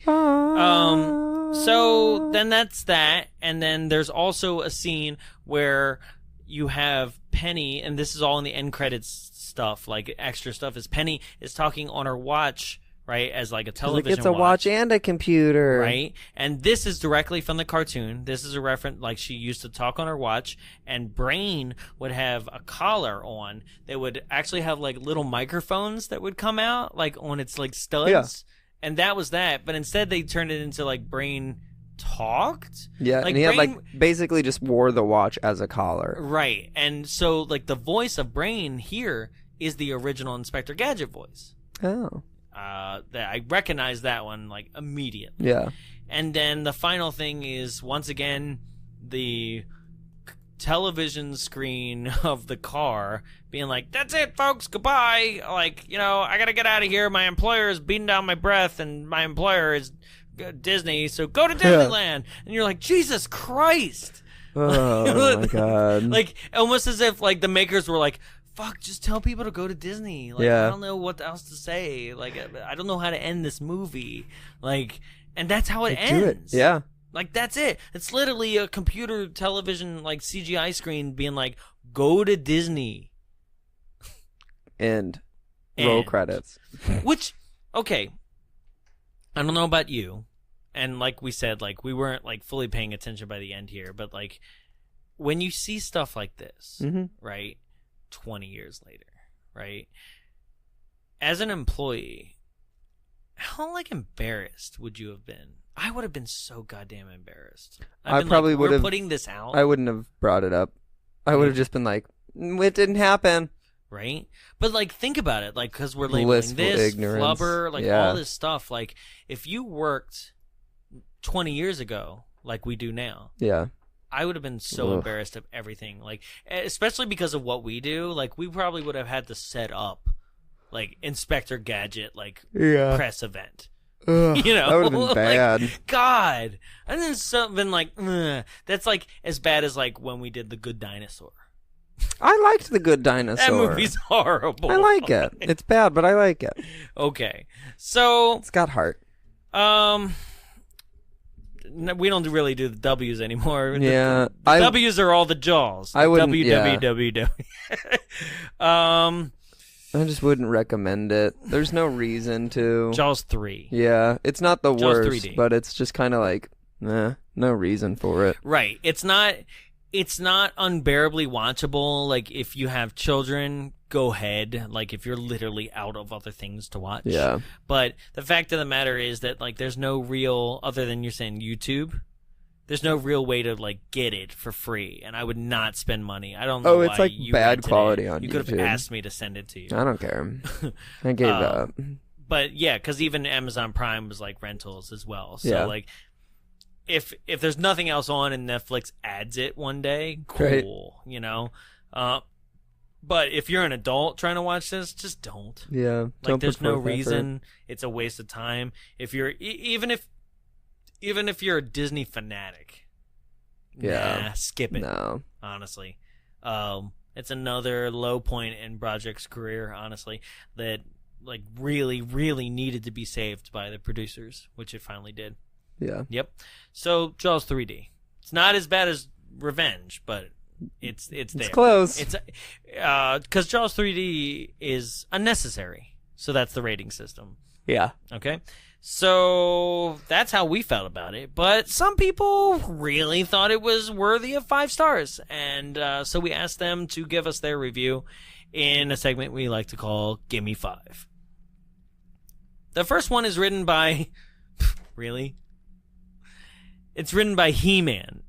So then that's that, and then there's also a scene where you have Penny, and this is all in the end credits stuff, like extra stuff, is Penny is talking on her watch, right, as like a television it's a watch and a computer. Right, and this is directly from the cartoon. This is a reference, like she used to talk on her watch, and Brain would have a collar on that would actually have like little microphones that would come out, like on its like studs. Yeah. And that was that, but instead they turned it into like Brain talked. Yeah, like and he had like basically just wore the watch as a collar. Right, and so like the voice of Brain here is the original Inspector Gadget voice. Oh. That I recognize that one like immediately. Yeah. And then the final thing is once again the television screen of the car being like, that's it folks, goodbye, like, I gotta get out of here, my employer is beating down my breath and my employer is Disney, so go to Disneyland. And you're like, Jesus Christ. Oh my God. Like almost as if like the makers were like, fuck, just tell people to go to Disney. Like I don't know what else to say, like I don't know how to end this movie, like, and that's how it ends. Yeah. Like, that's it. It's literally a computer television, like, CGI screen being like, go to Disney. And roll credits. Which, okay, I don't know about you. And like we said, like, we weren't, like, fully paying attention by the end here. But, like, when you see stuff like this, right, 20 years later, right, as an employee, how, like, embarrassed would you have been? I would have been so goddamn embarrassed. I probably would have. Putting this out. I wouldn't have brought it up. I would have just been like, it didn't happen. Right? But, like, think about it. Like, because we're labeling Blissful this, ignorance. flubber, like, all this stuff. Like, if you worked 20 years ago, like we do now. Yeah. I would have been so embarrassed of everything. Like, especially because of what we do. Like, we probably would have had to set up, like, Inspector Gadget, like, press event. Ugh, that would have been bad. Like, God. And then something like, that's like as bad as like when we did The Good Dinosaur. I liked The Good Dinosaur. That movie's horrible. I like it. It's bad, but I like it. Okay. So... It's got heart. We don't really do the W's anymore. Yeah. The W's are all the Jaws. I wouldn't... WWW. I just wouldn't recommend it. There's no reason to. Jaws 3. Yeah. It's not the Jaws worst, 3D. but it's just kind of like, no reason for it. Right. It's not unbearably watchable. Like, if you have children, go ahead. Like, if you're literally out of other things to watch. Yeah. But the fact of the matter is that, like, there's no real, other than you're saying YouTube, there's no real way to, like, get it for free. And I would not spend money. I don't know why it's like you bad rented quality it. on You YouTube. could have asked me to send it to you. I don't care. I gave up. But, yeah, because even Amazon Prime was, like, rentals as well. So, Yeah. like... If there's nothing else on and Netflix adds it one day, cool, Right. you know. But if you're an adult trying to watch this, just don't. Yeah. Like, there's no put forth effort. reason. It's a waste of time. If you're even if you're a Disney fanatic, skip it. No. Honestly, it's another low point in Broderick's career. Honestly, that like really, really needed to be saved by the producers, which it finally did. Yeah. Yep. So Jaws 3D. It's not as bad as Revenge, but it's there. It's close. It's because Jaws 3D is unnecessary. So that's the rating system. Yeah. Okay. So that's how we felt about it. But some people really thought it was worthy of 5 stars, and so we asked them to give us their review in a segment we like to call "Gimme 5." The first one is written by really. It's written by He-Man.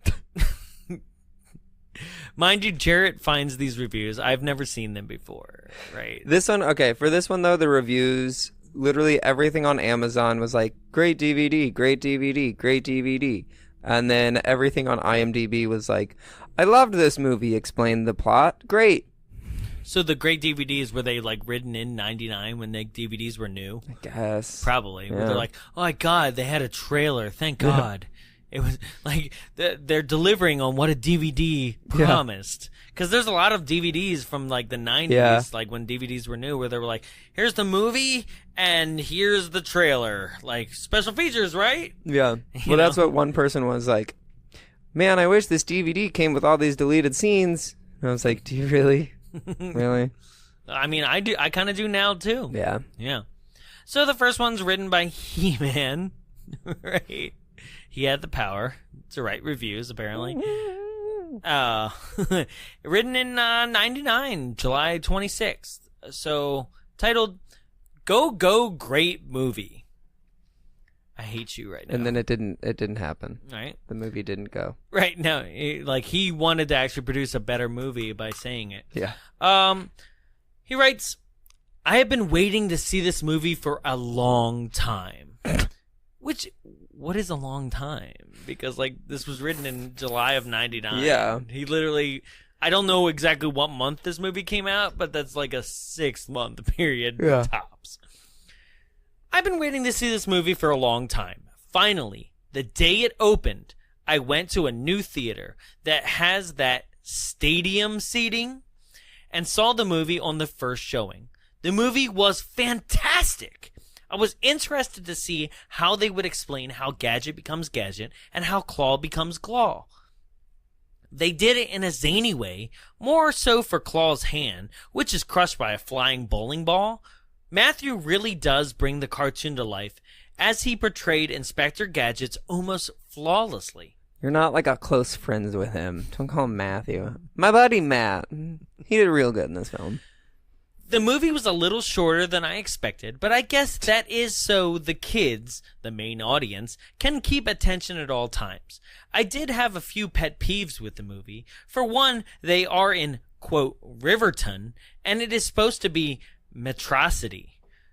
Mind you, Jarrett finds these reviews. I've never seen them before, right? This one, okay, for this one, though, the reviews, literally everything on Amazon was like, great DVD, great DVD, great DVD. And then everything on IMDb was like, I loved this movie, explained the plot, great. So the great DVDs, were they like written in 99 when the DVDs were new? I guess. Probably. Yeah. Where they're like, oh my God, they had a trailer. Thank God. It was like they're delivering on what a DVD promised. Because there's a lot of DVDs from like the 90s, like when DVDs were new, where they were like, here's the movie and here's the trailer. Like, special features, right? Yeah. Well, that's what one person was like, man, I wish this DVD came with all these deleted scenes. And I was like, do you really? Really? I mean, I do. I kind of do now, too. Yeah. Yeah. So the first one's written by He-Man, right? He had the power to write reviews, apparently. Written in 99, July 26th. So, titled, Go Go Great Movie. I hate you right now. And then it didn't happen. Right. The movie didn't go. Right. No, like he wanted to actually produce a better movie by saying it. Yeah. He writes, I have been waiting to see this movie for a long time. Which, what is a long time? Because, like, this was written in July of 99. Yeah. He literally, I don't know exactly what month this movie came out, but that's like a 6-month period tops. I've been waiting to see this movie for a long time. Finally, the day it opened, I went to a new theater that has that stadium seating and saw the movie on the first showing. The movie was fantastic. I was interested to see how they would explain how Gadget becomes Gadget and how Claw becomes Claw. They did it in a zany way, more so for Claw's hand, which is crushed by a flying bowling ball. Matthew really does bring the cartoon to life, as he portrayed Inspector Gadget almost flawlessly. You're not like a close friends with him. Don't call him Matthew. My buddy Matt. He did real good in this film. The movie was a little shorter than I expected, but I guess that is so the kids, the main audience, can keep attention at all times. I did have a few pet peeves with the movie. For one, they are in, quote, Riverton, and it is supposed to be Metrocity.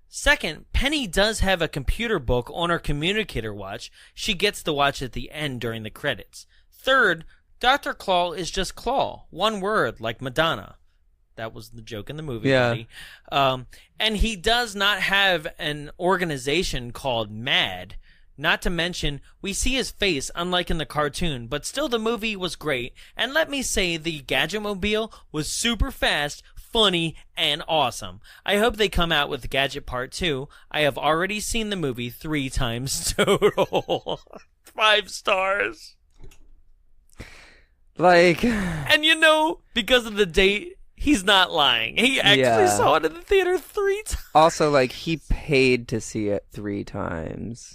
Second, Penny does have a computer book on her communicator watch she gets to watch at the end during the credits. Third, Dr. Claw is just Claw, one word, like Madonna. That was the joke in the movie. Yeah. Buddy. And he does not have an organization called MAD, Not to mention, we see his face unlike in the cartoon, but still the movie was great. And let me say, the Gadget-mobile was super fast, funny, and awesome. I hope they come out with Gadget Part 2. I have already seen the movie 3 times total. 5 stars. Like... And you know, because of the date, he's not lying. He actually saw it in the theater 3 times. Also, like, he paid to see it 3 times.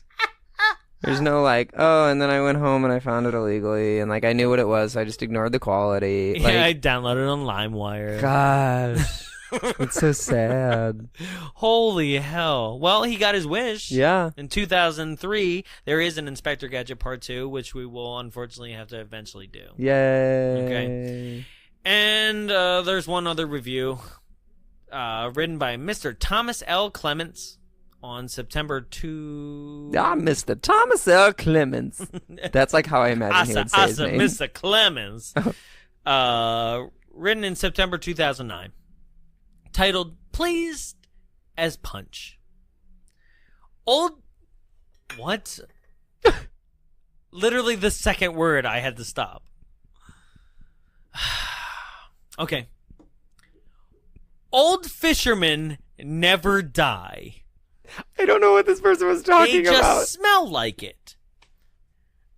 There's no, like, oh, and then I went home and I found it illegally, and, like, I knew what it was, so I just ignored the quality. Like, yeah, I downloaded it on LimeWire. Gosh. It's so sad. Holy hell. Well, he got his wish. Yeah. In 2003, there is an Inspector Gadget Part 2, which we will unfortunately have to eventually do. Yay. Okay. And there's one other review written by Mr. Thomas L. Clements on September 2... Mr. Thomas L. Clements. That's like how I imagine he would say his name. Mr. Clemens. Written in September 2009. Titled, Pleased as Punch. What? Literally the second word I had to stop. Okay. Old fishermen never die. I don't know what this person was talking about. They just smell like it.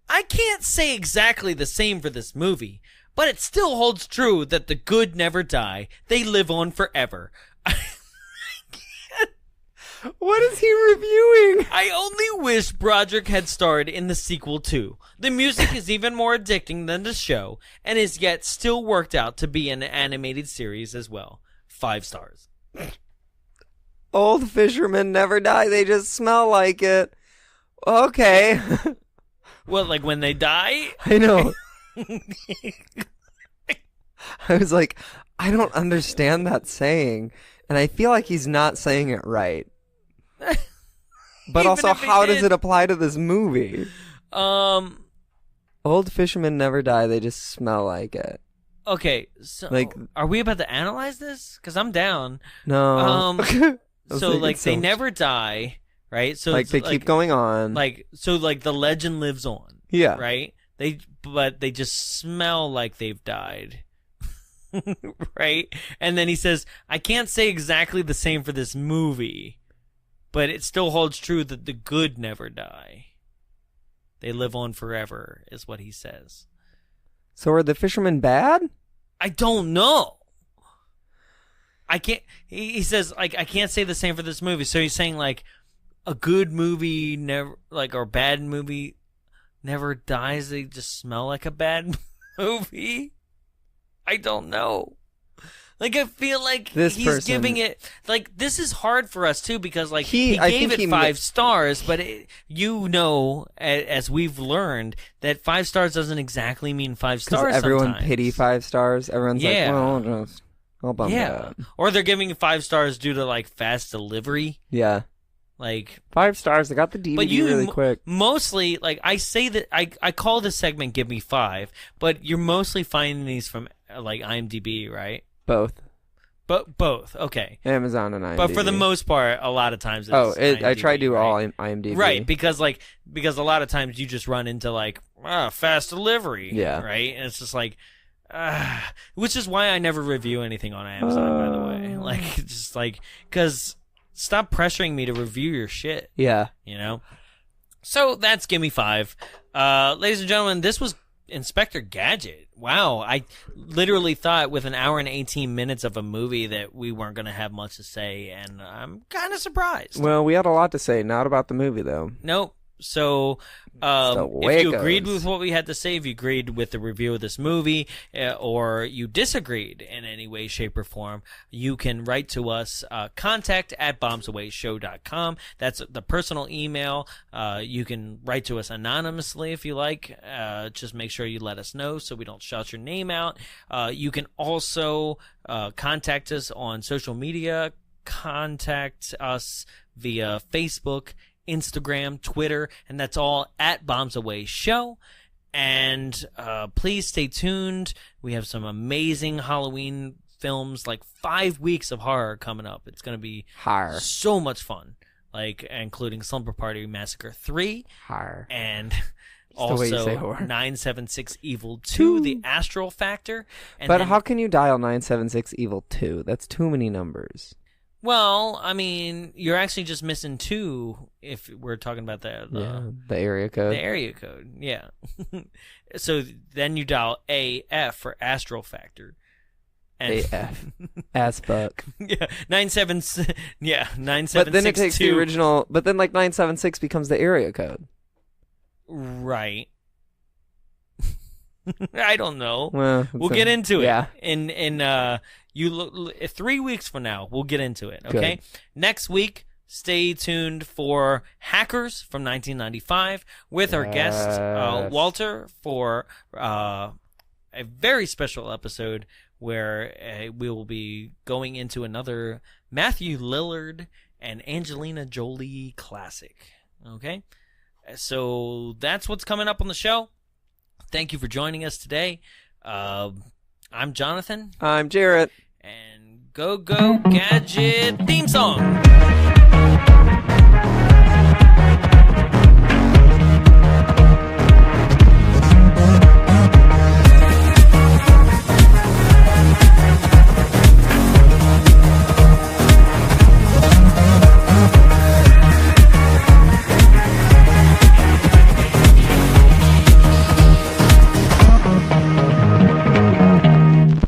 I can't say exactly the same for this movie, but it still holds true that the good never die. They live on forever. What is he reviewing? I only wish Broderick had starred in the sequel too. The music is even more addicting than the show, and is yet still worked out to be an animated series as well. 5 stars. Old fishermen never die. They just smell like it. Okay. Well, like when they die? I know. I was like, I don't understand that saying. And I feel like he's not saying it right. But also, how does it apply to this movie? Old fishermen never die. They just smell like it. Okay, so like, are we about to analyze this? Because I'm down. No. So, like, they never die, right? So, like, they keep going on. Like, so, like, the legend lives on. Yeah. Right? But they just smell like they've died. Right? And then he says, I can't say exactly the same for this movie, but it still holds true that the good never die. They live on forever, is what he says. So are the fishermen bad? I don't know. I can't. He says, like, I can't say the same for this movie. So he's saying, like, a good movie never, like, or bad movie never dies. They just smell like a bad movie. I don't know. Like, I feel like he's giving it, like, this is hard for us too, because, like, he gave it 5 stars, but you know, as we've learned, that 5 stars doesn't exactly mean 5 stars. Because everyone sometimes. pity 5 stars. Everyone's like, well, I'll bump that. Or they're giving 5 stars due to, like, fast delivery. Yeah. Like 5 stars. I got the DVD really quick. Mostly, like, I say that I call this segment "Give Me 5," but you're mostly finding these from like IMDb, right? Both. But both, okay. Amazon and IMDb. But for the most part, a lot of times it's I try to do right? all IMDb. Right, because a lot of times you just run into, like, fast delivery. Yeah. Right? And it's just like, which is why I never review anything on Amazon, by the way. Like, just like, because stop pressuring me to review your shit. Yeah. You know? So that's Gimme 5. Ladies and gentlemen, this was Inspector Gadget. Wow, I literally thought with an hour and 18 minutes of a movie that we weren't going to have much to say, and I'm kind of surprised. Well, we had a lot to say, not about the movie, though. Nope. So, if you agreed with what we had to say, if you agreed with the review of this movie, or you disagreed in any way, shape, or form, you can write to us, contact@bombsawayshow.com. That's the personal email. You can write to us anonymously if you like. Just make sure you let us know so we don't shout your name out. You can also contact us on social media. Contact us via Facebook, Instagram, Twitter, and that's all at Bombs Away Show. And please stay tuned. We have some amazing Halloween films, like 5 weeks of horror coming up. It's going to be so much fun. like including Slumber Party Massacre 3, Har. and the way you say also whore. 976 Evil 2, The Astral Factor. And But then, how can you dial 976 Evil 2? That's too many numbers. well, I mean, you're actually just missing 2 if we're talking about The area code. the area code. Yeah. So then you dial AF for Astral Factor. And AF. Ass fuck. yeah, 976. Yeah, 976. But then it takes the original. But then, like, 976 becomes the area code. Right. I don't know. Well, we'll get into it. Yeah. You look 3 weeks from now. We'll get into it. Okay. Good. Next week, stay tuned for Hackers from 1995 with our guest Walter for a very special episode where we will be going into another Matthew Lillard and Angelina Jolie classic. Okay. So that's what's coming up on the show. Thank you for joining us today. I'm Jonathan. I'm Jarrett. And Go Go Gadget theme song.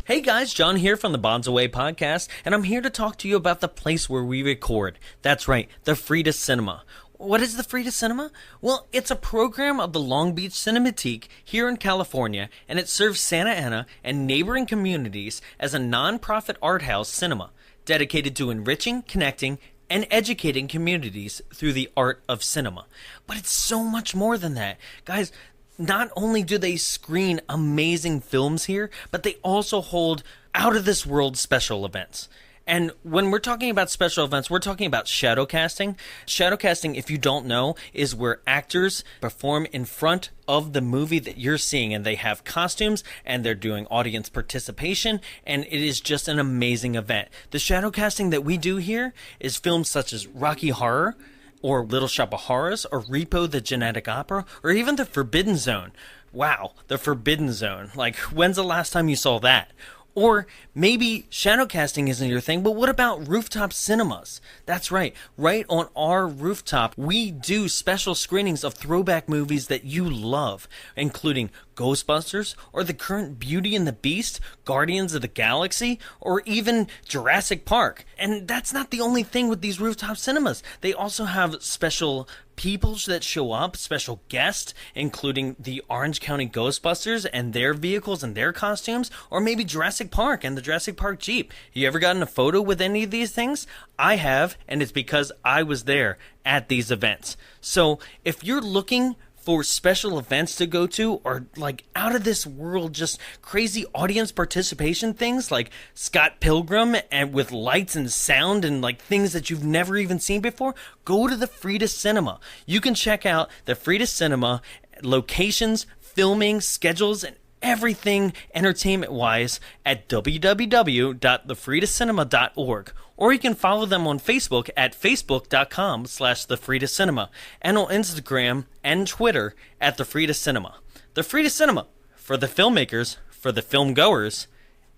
Hey guys, John here from the Bonds Away podcast, and I'm here to talk to you about the place where we record. That's right, the Frida Cinema. What is the Frida Cinema? Well, it's a program of the Long Beach Cinematheque here in California, and it serves Santa Ana and neighboring communities as a non-profit art house cinema dedicated to enriching, connecting, and educating communities through the art of cinema. But it's so much more than that. Guys, not only do they screen amazing films here, but they also hold out-of-this-world special events. And when we're talking about special events, we're talking about shadow casting. Shadow casting, if you don't know, is where actors perform in front of the movie that you're seeing, and they have costumes, and they're doing audience participation, and it is just an amazing event. The shadow casting that we do here is films such as Rocky Horror, or Little Shop of Horrors, or Repo the Genetic Opera, or even The Forbidden Zone. Wow, The Forbidden Zone. Like, when's the last time you saw that? Or maybe shadow casting isn't your thing, but what about rooftop cinemas? That's right. Right on our rooftop, we do special screenings of throwback movies that you love, including Ghostbusters, or the current Beauty and the Beast, Guardians of the Galaxy, or even Jurassic Park. And that's not the only thing with these rooftop cinemas. They also have special people that show up, special guests, including the Orange County Ghostbusters and their vehicles and their costumes, or maybe Jurassic Park and the Jurassic Park Jeep. You ever gotten a photo with any of these things? I have, and it's because I was there at these events. So if you're looking for special events to go to, or like out of this world, just crazy audience participation things like Scott Pilgrim and with lights and sound and like things that you've never even seen before, go to the Frida Cinema. You can check out the Frida Cinema locations, filming, schedules, and everything entertainment-wise at www.thefridacinema.org. Or you can follow them on Facebook at facebook.com/thefridacinema, and on Instagram and Twitter at the Frida Cinema. The Frida Cinema, for the filmmakers, for the film goers,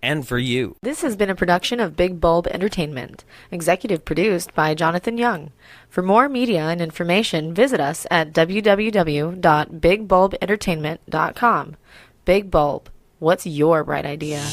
and for you. This has been a production of Big Bulb Entertainment, executive produced by Jonathan Young. For more media and information, visit us at www.bigbulbentertainment.com. Big Bulb, what's your bright idea?